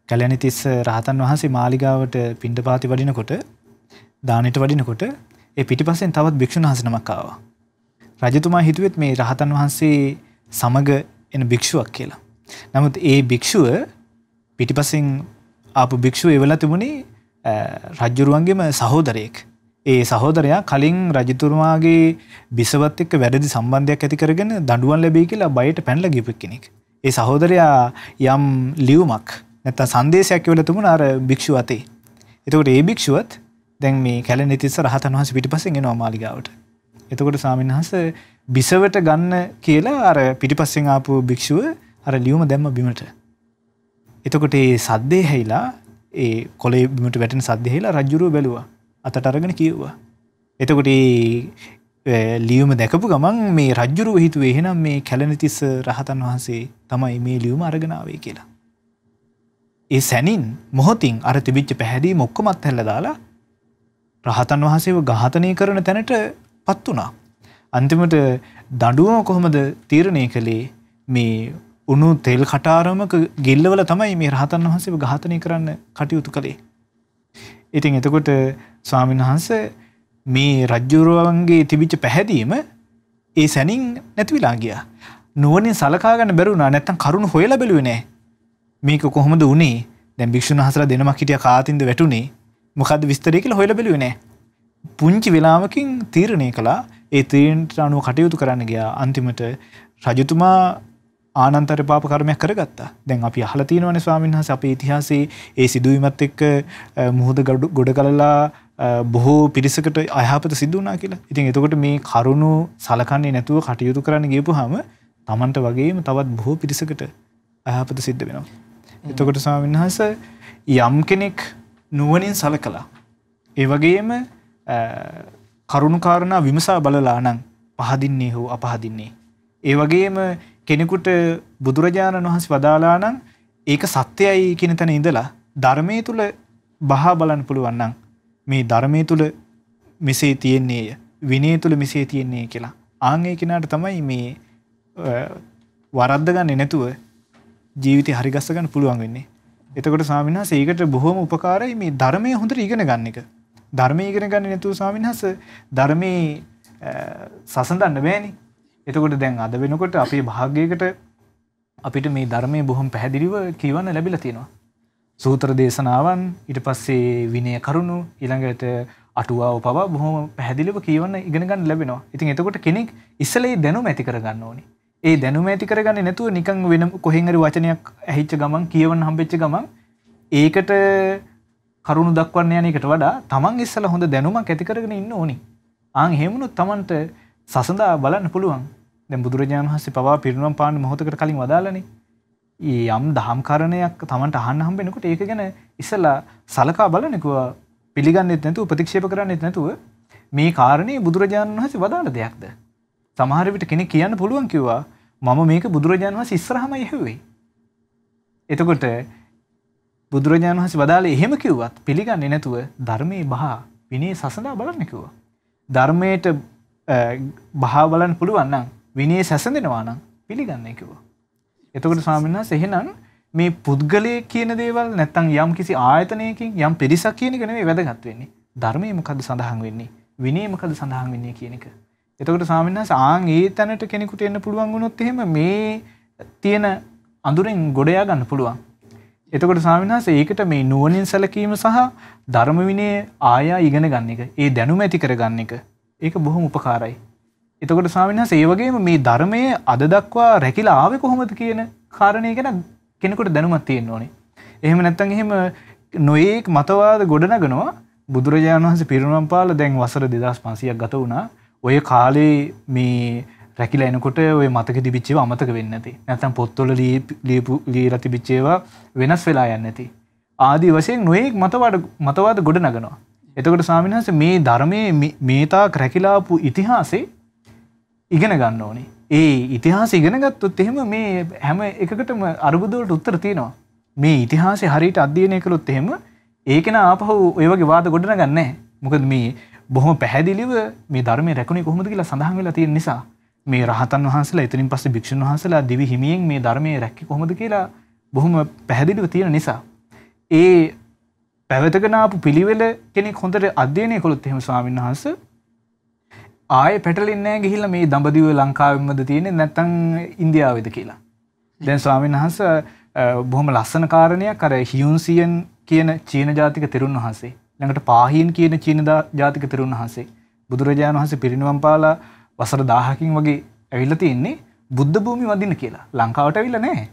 කැලණි තිස්ස රහතන් වහන්සේ මාලිගාවට පිණ්ඩපාතේ වඩිනකොට දානෙට වඩිනකොට ඒ පිටිපස්සෙන් තවත් භික්ෂුන් වහන්සේ නමක් ආවා. රජතුමා හිතුවෙත් මේ රහතන් වහන්සේ සමග එන භික්ෂුවක් කියලා. නමුත් ඒ භික්ෂුව පිටිපස්සෙන් ආපු භික්ෂුව එවලා තිබුණේ රජුරුවන්ගේම සහෝදරයෙක්. ඒ සහෝදරයා කලින් රජතුමාගේ බිසවත් එක්ක වැඩි සම්බන්ධයක් ඇති කරගෙන දඬුවම් ලැබෙයි කියලා බයට පැනලා ගියපු කෙනෙක්. ඒ සහෝදරයා යම් ලියුමක් නැත්නම් සංදේශයක් එවලා තිබුණා අර භික්ෂුව අතේ. එතකොට ඒ භික්ෂුවත් දැන් මේ කැලණි තිස්ස රහතන් වහන්සේ පිටිපස්සෙන් එනවා මාලිගාවට. එතකොට ස්වාමීන් වහන්සේ බිසවට ගන්න කියලා අර පිටිපස්සෙන් ආපු භික්ෂුව අර ලියුම දැම්ම බිමට. එතකොට ඒ සද්දේ හැයිලා ඒ කොළේ බිමට වැටෙන සද්දේ හැයිලා රජුරුව බැලුවා. අතට අරගෙන කිව්වා. එතකොට ඒ ලියුම දැකපු ගමන් මේ රජුරුව හිතුවේ එහෙනම් මේ කැලණි තිස්ස රහතන් වහන්සේ තමයි මේ ලියුම අරගෙන ආවේ කියලා. ඒ සැනින් මොහොතින් අර තිබිච්ච පැහැදීම ඔක්කොම අත්හැරලා දාලා රහතන් වහන්සේව ඝාතනය කරන තැනට පත් වුණා. අන්තිමට දඬුවම කොහොමද තීරණය කළේ මේ උණු තෙල් කටාරමක ගෙල්ලවල තමයි මේ රහතන් වහන්සේව ඝාතනය කරන්න කටයුතු කළේ. ඉතින් එතකොට ස්වාමීන් වහන්සේ මේ රජුරුවන්ගේ තිබිච්ච පැහැදීම ඒ සැනින් නැති වෙලා ගියා. නුවණින් සලකා ගන්න බැරුණා. නැත්තම් කරුණ හොයලා බැලුවේ නැහැ. මේක කොහොමද වුනේ? දැන් භික්ෂුන් වහන්සේලා දෙනමක් හිටියා කාතින්ද වැටුනේ? මොකද්ද විස්තරය කියලා හොයලා බැලුවේ නැහැ. පුංචි වෙලාවකින් තීරණය කළා. ඒ තීරණයට අනුව කටයුතු කරන්න ගියා. අන්තිමට රජතුමා ආනන්තර පාප කර්මයක් කරගත්තා. දැන් අපි අහලා තියෙනවානේ ස්වාමීන් වහන්සේ අපේ ඉතිහාසයේ ඒ සිදුවීමත් එක්ක මුහුද ගොඩ කලලා බොහෝ පිරිසකට අයහපත සිදු වුණා කියලා. ඉතින් එතකොට මේ කරුණු සලකන්නේ නැතුව කටයුතු කරන්න ගියපුවාම Tamanට වගේම තවත් බොහෝ පිරිසකට අයහපත සිද්ධ වෙනවා. එතකොට ස්වාමීන් වහන්සේ යම් කෙනෙක් නුවණින් සලකලා ඒ වගේම කරුණු කාරණා විමසා බලලා නම් පහදින්නේ හෝ අපහදින්නේ. ඒ වගේම කෙනෙකුට බුදුරජාණන් වහන්සේ වදාලා නම් ඒක සත්‍යයි කියන තැන ඉඳලා ධර්මයේ තුල බහා බලන්න පුළුවන් නම් මේ ධර්මයේ තුල මෙසේ තියෙන්නේය විනය තුල මෙසේ තියෙන්නේ කියලා. ආන් ඒ කෙනාට තමයි මේ වරද්ද ගන්නේ නැතුව ජීවිතය හරි ගස්ස ගන්න පුළුවන් වෙන්නේ. එතකොට ස්වාමීන් වහන්සේ ඒකට බොහොම උපකාරයි මේ ධර්මයේ හොඳට ඉගෙන ගන්න එක. ධර්මයේ ඉගෙන ගන්න නැතුව ස්වාමීන් වහන්සේ ධර්මයේ සසඳන්න බෑනේ. එතකොට දැන් අද වෙනකොට අපේ භාග්‍යයකට අපිට මේ ධර්මයේ බොහොම පැහැදිලිව කියවන්න ලැබිලා තියෙනවා. සූත්‍ර දේශනාවන් ඊට පස්සේ විනය කරුණු ඊළඟට අටුවාව පවා බොහොම පැහැදිලිව කියවන්න ඉගෙන ගන්න ලැබෙනවා. ඉතින් එතකොට කෙනෙක් ඉස්සෙල්ලා ඒ දැනුම ඇති කර ගන්න ඕනේ. ඒ දැනුම ඇති කරගන්නේ නැතුව නිකන් වෙන කොහෙන් හරි වචනයක් ඇහිච්ච ගමන් කියවන්න හම්බෙච්ච ගමන් ඒකට කරුණු දක්වන්න යන එකට වඩා තමන් ඉස්සෙල්ලා හොඳ දැනුමක් ඇති කරගෙන ඉන්න ඕනි. ආන් එහෙම වුණොත් තමන්ට සසඳා බලන්න පුළුවන්. දැන් බුදුරජාණන් වහන්සේ පවා පිරිනුවම් පාන්න මොහොතකට කලින් වදාළනේ. යම් දහම් කාරණයක් තමන්ට අහන්න හම්බෙනකොට ඒක ගැන ඉස්සෙල්ලා සලකා බලන්න කිව්වා. පිළිගන්නෙත් නැතුව ප්‍රතික්ෂේප කරන්නෙත් නැතුව මේ කාරණේ බුදුරජාණන් වහන්සේ වදාළ දෙයක්ද? සමහර විට කෙනෙක් කියන්න පුළුවන් කිව්වා මම මේක බුදුරජාණන් වහන්සේ ඉස්සරහමයි ඇහුවේ. එතකොට බුදුරජාණන් වහන්සේ වදාළේ එහෙම කිව්වත් පිළිගන්නේ නැතුව ධර්මයේ බහා විනය සසඳා බලන්න කිව්වා. ධර්මයට බහා බලන්න පුළුවන් නම් විනය සැසඳෙනවා නම් පිළිගන්නේ කිව්වා. එතකොට ස්වාමීන් වහන්සේ එහෙනම් මේ පුද්ගලයේ කියන දේවල් නැත්තම් යම් කිසි ආයතනයකින් යම් පිරිසක් කියන එක නෙමෙයි වැදගත් වෙන්නේ. ධර්මයේ මොකද්ද සඳහන් වෙන්නේ? විනය මොකද්ද සඳහන් වෙන්නේ කියන එක. එතකොට ස්වාමීන් වහන්සේ ආන් ඒ තැනට කෙනෙකුට එන්න පුළුවන් වුණොත් එහෙම මේ තියෙන අඳුරෙන් ගොඩ යා ගන්න පුළුවන්. එතකොට ස්වාමීන් වහන්සේ ඒකට මේ නුවණින් සැලකීම සහ ධර්ම විනය ආයා ඉගෙන ගන්න එක, ඒ දැනුම ඇති කරගන්න එක, ඒක බොහොම උපකාරයි. එතකොට ස්වාමීන් වහන්සේ ඒ වගේම මේ ධර්මයේ අද දක්වා රැකිලා ආවේ කොහොමද කියන කාරණේ ගැන කෙනෙකුට දැනුමක් තියෙන්න ඕනේ. එහෙම නැත්නම් එහෙම නොයේක් මතවාද ගොඩනගනවා. බුදුරජාණන් වහන්සේ පිරිනිවන් පාලා දැන් වසර 2500ක් ගත වුණා. ඔය කාලේ මේ රැකිලා එනකොට ඔය මතක තිබිච්ච ඒවා අමතක වෙන්නේ නැති. නැත්නම් පොත්වල ලියලා තිබිච්ච ඒවා වෙනස් වෙලා යන්නේ නැති. ආදී වශයෙන් නොයෙක් මතවාද ගොඩ නගනවා. එතකොට ස්වාමීන් වහන්සේ මේ ධර්මයේ මේ තාක් රැකිලා ආපු ඉතිහාසෙ ඉගෙන ගන්න ඕනේ. ඒ ඉතිහාසය ඉගෙන ගත්තොත් එහෙම මේ හැම එකකටම අරුබුද වලට උත්තර තියෙනවා. මේ ඉතිහාසය හරියට අධ්‍යයනය කළොත් එහෙම ඒකේන ආපහු ඔය වගේ වාද ගොඩ නගන්නේ නැහැ. මොකද මේ බොහොම පැහැදිලිව මේ ධර්මයේ රැකුණේ කොහොමද කියලා සඳහන් වෙලා තියෙන නිසා. මේ රහතන් වහන්සේලා එතනින් පස්සේ භික්ෂුන් වහන්සේලා දිවි හිමියෙන් මේ ධර්මයේ රැක්කේ කොහොමද කියලා බොහොම පැහැදිලිව තියෙන නිසා ඒ පැවතගෙන ආපු පිළිවෙල කෙනෙක් හොඳට අධ්‍යයනය කළොත් එහෙම ස්වාමීන් වහන්සේ ආයේ පැටලෙන්නේ නැහැ ගිහිල්ලා මේ දඹදිව ලංකාවෙමද තියෙන්නේ නැත්නම් ඉන්දියාවේද කියලා. දැන් ස්වාමීන් වහන්සේ බොහොම ලස්සන කාරණයක් අර හියුන්සියන් කියන චීන ජාතික තෙරුන් වහන්සේ ළඟට පාහියන් කියන චීන ජාතික තෙරුන් වහන්සේ බුදුරජාණන් වහන්සේ පිරිනිවන් පාලා වසර 1000කින් වගේ ඇවිල්ලා තියෙන්නේ බුද්ධ භූමි වදින්න කියලා. ලංකාවට ඇවිල්ලා නැහැ.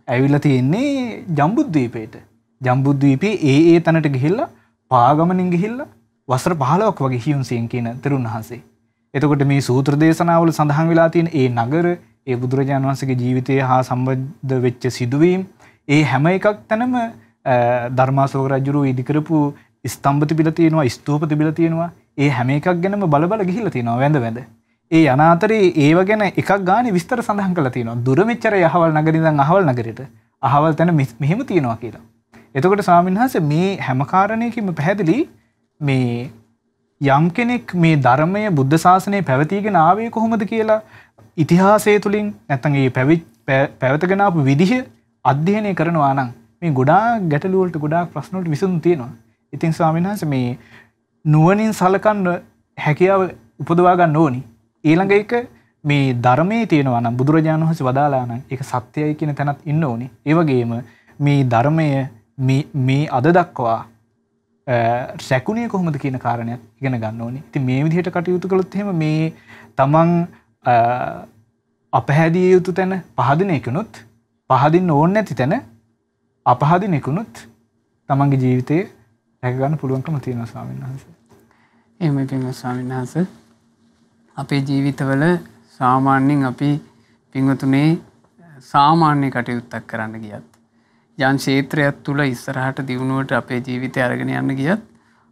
ඇවිල්ලා තියෙන්නේ ජම්බුද්වීපයට. ජම්බුද්වීපයේ ඒ තැනට ගිහිල්ලා පාගමනින් ගිහිල්ලා වසර 15ක් වගේ හියුන්සියන් කියන තෙරුන් වහන්සේ. එතකොට මේ සූත්‍ර දේශනාවල සඳහන් වෙලා තියෙන ඒ නගර, ඒ බුදුරජාණන් වහන්සේගේ ජීවිතය හා සම්බන්ධ වෙච්ච සිදුවීම්, ඒ හැම එකක් තැනම ධර්මාශෝක රජුරු ඉදි කරපු ස්තම්භ තිබිලා තියෙනවා, ස්තූප තිබිලා තියෙනවා. ඒ හැම එකක් ගැනම බල ගිහිල්ලා තියෙනවා වැඳ. ඒ යන අතරේ ඒව ගැන එකක් ගානේ විස්තර සඳහන් කරලා තියෙනවා. දුර මෙච්චර යහවල් නගරේ ඉඳන් අහවල් නගරයට, අහවල් තැන මෙහෙම තියෙනවා කියලා. එතකොට ස්වාමීන් වහන්සේ මේ හැම කාරණයකින්ම පැහැදිලි මේ යම් කෙනෙක් මේ ධර්මය බුද්ධ ශාසනය පැවතීගෙන ආවේ කොහොමද කියලා ඉතිහාසය තුලින් නැත්නම් ඒ පැවතගෙන ආපු විදිහ අධ්‍යයනය කරනවා නම් මේ ගොඩාක් ගැටලු වලට ගොඩාක් ප්‍රශ්න වලට විසඳුම් තියෙනවා. ඉතින් ස්වාමීන් වහන්සේ මේ නුවණින් සලකන්න හැකියාව උපදවා ගන්න ඕනි. ඊළඟ එක මේ ධර්මයේ තියෙනවා නම් බුදුරජාණන් වහන්සේ වදාලා නම් ඒක සත්‍යයි කියන තැනත් ඉන්න ඕනි. ඒ වගේම මේ ධර්මය මේ අද දක්වා රැකුණේ කොහොමද කියන කාරණයක් ඉගෙන ගන්න ඕනේ. ඉතින් මේ විදිහට කටයුතු කළොත් එහෙම මේ තමන් අපහැදිය යුතු තැන පහදින එකනොත් පහදින්න ඕනේ නැති තැන අපහදින එකනොත් තමන්ගේ ජීවිතේ රැක ගන්න පුළුවන්කම තියෙනවා ස්වාමීන් වහන්සේ. එහෙමයි පින්වත් ස්වාමීන් වහන්සේ. අපේ ජීවිතවල සාමාන්‍යයෙන් අපි පින්වතුනේ සාමාන්‍ය කටයුත්තක් කරන්න ගියත් යම් ක්ෂේත්‍රයක් තුල ඉස්සරහට දියුණුවට අපේ ජීවිතය අරගෙන යන්න ගියත්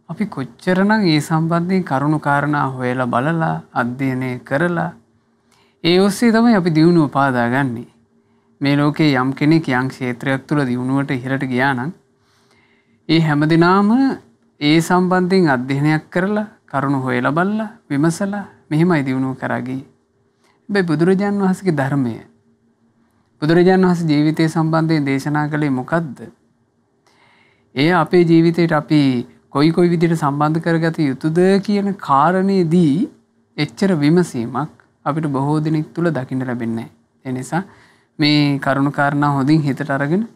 අපි කොච්චරනම් ඒ සම්බන්ධයෙන් කරුණු කාරණා හොයලා බලලා අධ්‍යයනය කරලා ඒ ඔස්සේ තමයි අපි දියුණුව පාදා ගන්නෙ. මේ ලෝකේ යම් කෙනෙක් යම් ක්ෂේත්‍රයක් තුල දියුණුවට ඉහළට ගියා නම් ඒ හැමදිනාම ඒ සම්බන්ධයෙන් අධ්‍යයනයක් කරලා කරුණු හොයලා බලලා විමසලා මෙහෙමයි දියුණුව කරා ගියේ. හැබැයි බුදුරජාන් වහන්සේගේ ධර්මය බුදුරජාණන් වහන්සේ ජීවිතය සම්බන්ධයෙන් දේශනා කළේ මොකද්ද? ඒ අපේ ජීවිතයට අපි කොයි විදිහට සම්බන්ධ කරගත යුතුද කියන කාරණේදී එච්චර විමසීමක් අපිට බොහෝ දිනක් තුල දකින්න ලැබෙන්නේ නැහැ. ඒ නිසා මේ කරුණු කාරණා හොඳින් හිතට අරගෙන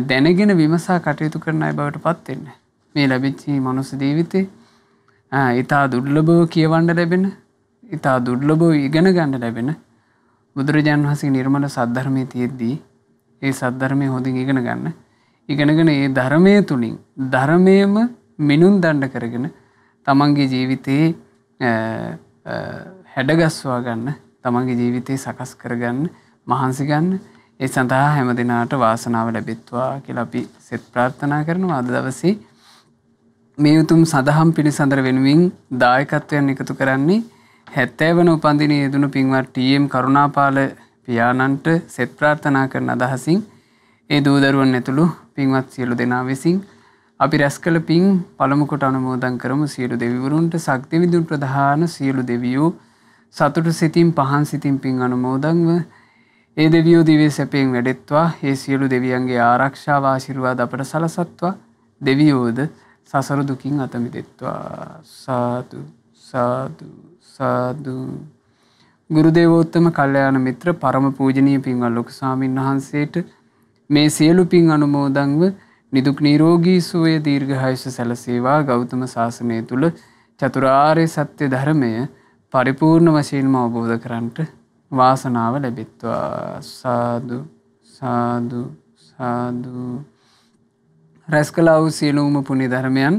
දැනගෙන විමසා කටයුතු කරන අය බවට පත් වෙන්න. මේ ලැබිච්ච මනුස්ස ජීවිතේ ඊටා දුර්ලභව කියවන්න ලැබෙන, ඊටා දුර්ලභව ඉගෙන ගන්න ලැබෙන බුදුරජාණන් වහන්සේගේ නිර්මල සද්ධර්මයේ තියෙද්දී ඒ සද්ධර්මයේ හොඳින් ඉගෙන ගන්න. ඉගෙනගෙන ඒ ධර්මයේ තුලින් ධර්මයේම මිනුම් දණ්ඩ කරගෙන තමන්ගේ ජීවිතේ හැඩගස්වා ගන්න, තමන්ගේ ජීවිතේ සකස් කරගන්න, මහන්සි ගන්න. ඒ සඳහා හැම දිනාට වාසනාව ලැබෙත්වා කියලා අපි සෙත් ප්‍රාර්ථනා කරනවා. අද දවසේ මේ උතුම් සදහම් පිළිසඳර වෙනුවෙන් දායකත්වයන් එකතු කරන්නේ 70 වන උපන්දිනයේ යෙදුණු පින්වත් ටී.එම්. කරුණාපාල පියාණන්ට සෙත් ප්‍රාර්ථනා කරන අදහසින් ඒ දූ දරුවන් ඇතුළු පින්වත් සියලු දෙනා විසින් අපි රැස් කළ පින් පළමු කොට අනුමෝදන් කරමු. සියලු දෙවිවරුන්ට ශක්ති විදුන් ප්‍රධාන සියලු දෙවියෝ සතුටු සිතින් පහන් සිතින් පින් අනුමෝදන්ව ඒ දෙවියෝ දිව්‍ය සැපයෙන් වැඩෙත්වා. ඒ සියලු දෙවියන්ගේ ආරක්ෂාව ආශිර්වාද අපට සලසත්වා. දෙවියෝද සසර දුකින් අත මිදෙත්වා. සාදු සාදු සාදු. ගුරු දේවෝත්තම කල්යාණ මිත්‍ර පරම පූජනීය පින්වත් ලොකු ස්වාමීන් වහන්සේට මේ සියලු පින් අනුමෝදන්ව නිදුක් නිරෝගී සුවය දීර්ඝායුෂ සැලසේවා. ගෞතම සාසනය තුල චතුරාර්ය සත්‍ය ධර්මය පරිපූර්ණ වශයෙන්ම අවබෝධ කරගන්නට වාසනාව ලැබෙත්වා. සාදු සාදු සාදු. රැස් කළ වූ සියලුම පුණ්‍ය ධර්මයන්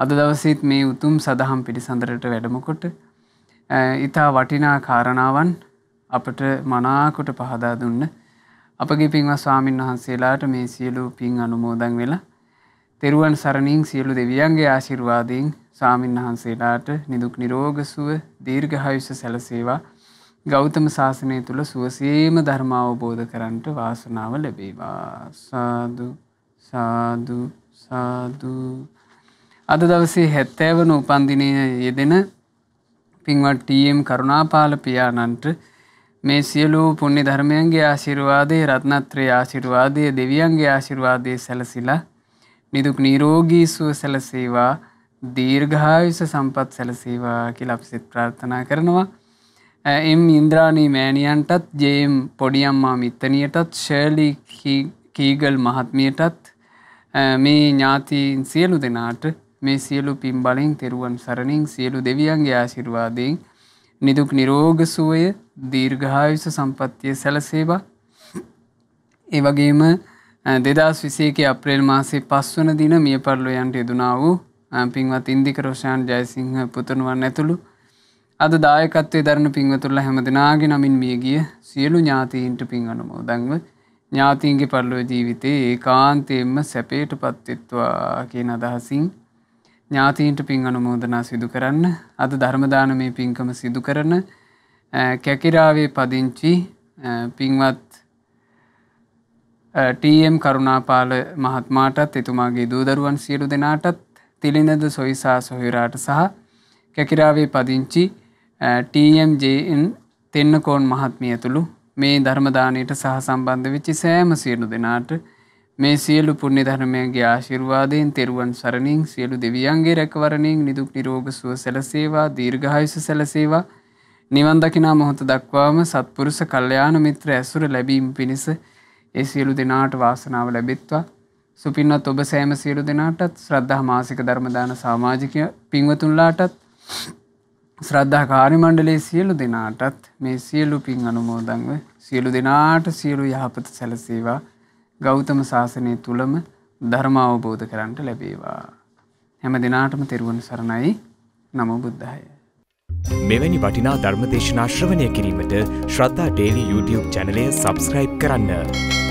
අද දවසේත් මේ උතුම් සදහම් පිළිසඳරට වැඩමකොට ඉතා වටිනා කාරණාවන් අපට මනාකොට පහදා දුන්න අපගේ පින්වත් ස්වාමීන් වහන්සේලාට මේ සියලු පින් අනුමෝදන් වෙලා තෙරුවන් සරණින් සියලු දෙවියන්ගේ ආශිර්වාදයෙන් ස්වාමීන් වහන්සේලාට නිදුක් නිරෝග සුව දීර්ඝායුෂ සැලසේවා. ගෞතම ශාසනය තුල සුවසේම ධර්ම අවබෝධ කරන්ට වාසනාව ලැබේවා. සාදු සාදු සාදු. අද දවසේ 70 වන උපන්දිනයේ යෙදෙන පින්වත් ටී.එම්. කරුණාපාල පියාණන්ට මේ සියලු පුණ්‍ය ධර්මයන්ගේ ආශිර්වාදයේ රත්නත්‍රයේ ආශිර්වාදයේ දෙවියන්ගේ ආශිර්වාදයේ සැලසිලා නිදුක් නිරෝගී සුව සැලසේවා දීර්ඝායුෂ සම්පත් සැලසේවා කියලා අපි සිත ප්‍රාර්ථනා කරනවා. එම් ඉන්ද්‍රාණී මෑණියන්ටත් ජේ.එම්. පොඩියම්මා මිත්තනියටත් ෂර්ලි කීගල් මහත්මියටත් මේ ඥාතීන් සියලු දෙනාට මේ සියලු පින් බලෙන් තෙරුවන් සරණින් සියලු දෙවියන්ගේ ආශිර්වාදයෙන් නිදුක් නිරෝග සුවය දීර්ඝායුෂ සම්පත්තිය සැලසේවා. ඒ වගේම 2021 අප්‍රේල් මාසේ 5 වන දින මිය පරලෝ යන්ට යෙදුනා වූ පින්වත් ඉන්දික රොෂාන් ජයසිංහ පුතණුවන් ඇතුළු අද දායකත්වයේ දරන පින්වතුන්ලා හැමදෙනාගේ නමින් මියගිය සියලු ඥාතීන්ට පින් අනුමෝදන්ව ඥාතීන්ගේ පරලෝ ජීවිතේ ඒකාන්තයෙන්ම සැපයටපත් වෙත්වා කියන අදහසින් ඥාතීන්ට පින් අනුමෝදනා සිදු කරන්න අද ධර්ම දානමේ පින්කම සිදු කරන කැකිරාවේ පදිංචි පින්වත් ටී.එම්. කරුණාපාල මහත්මයාටත් එතුමාගේ දූ දරුවන් සියලු දෙනාටත් තිලිනද සොයිසා සොහිරාට සහ කැකිරාවේ පදිංචි ටී.එම්.ජේ.එන්. තෙන්නකෝන් මහත්මිය ඇතුළු මේ ධර්ම දානයට සහ සම්බන්ධ වෙච්ච සෑම සියලු දෙනාට මේ සියලු පුණ්‍ය ධර්මයන්ගේ ආශිර්වාදයෙන් තෙරුවන් සරණින් සියලු දෙවියන්ගේ රැකවරණයෙන් නිදුක් නිරෝග සුව සැලසේවා දීර්ඝායුෂ සැලසේවා නිවන් දකිනා මොහොත දක්වාම සත්පුරුෂ කල්යාණ මිත්‍ර ඇසුර ලැබීම පිණිස ඒ සියලු දෙනාට වාසනාව ලැබෙත්වා. සුපින්වත් ඔබ සෑම සියලු දෙනාටත් ශ්‍රද්ධා මාසික ධර්ම දාන සමාජික පින්වතුන්ලාටත් ශ්‍රද්ධා කාර්ය මණ්ඩලයේ සියලු දෙනාටත් මේ සියලු පින් අනුමෝදන්ව සියලු දෙනාට සියලු යහපත සැලසේවා. ගෞතම ශාසනය තුලම ධර්ම අවබෝධ කරගන්නට ලැබේවා. හැම දිනාටම තෙරුවන් සරණයි. නමෝ බුද්ධාය. මෙවැනි වටිනා ධර්ම දේශනා ශ්‍රවණය කිරීමට ශ්‍රද්ධා ඩේලි YouTube චැනලය සබ්ස්ක්‍රයිබ් කරන්න.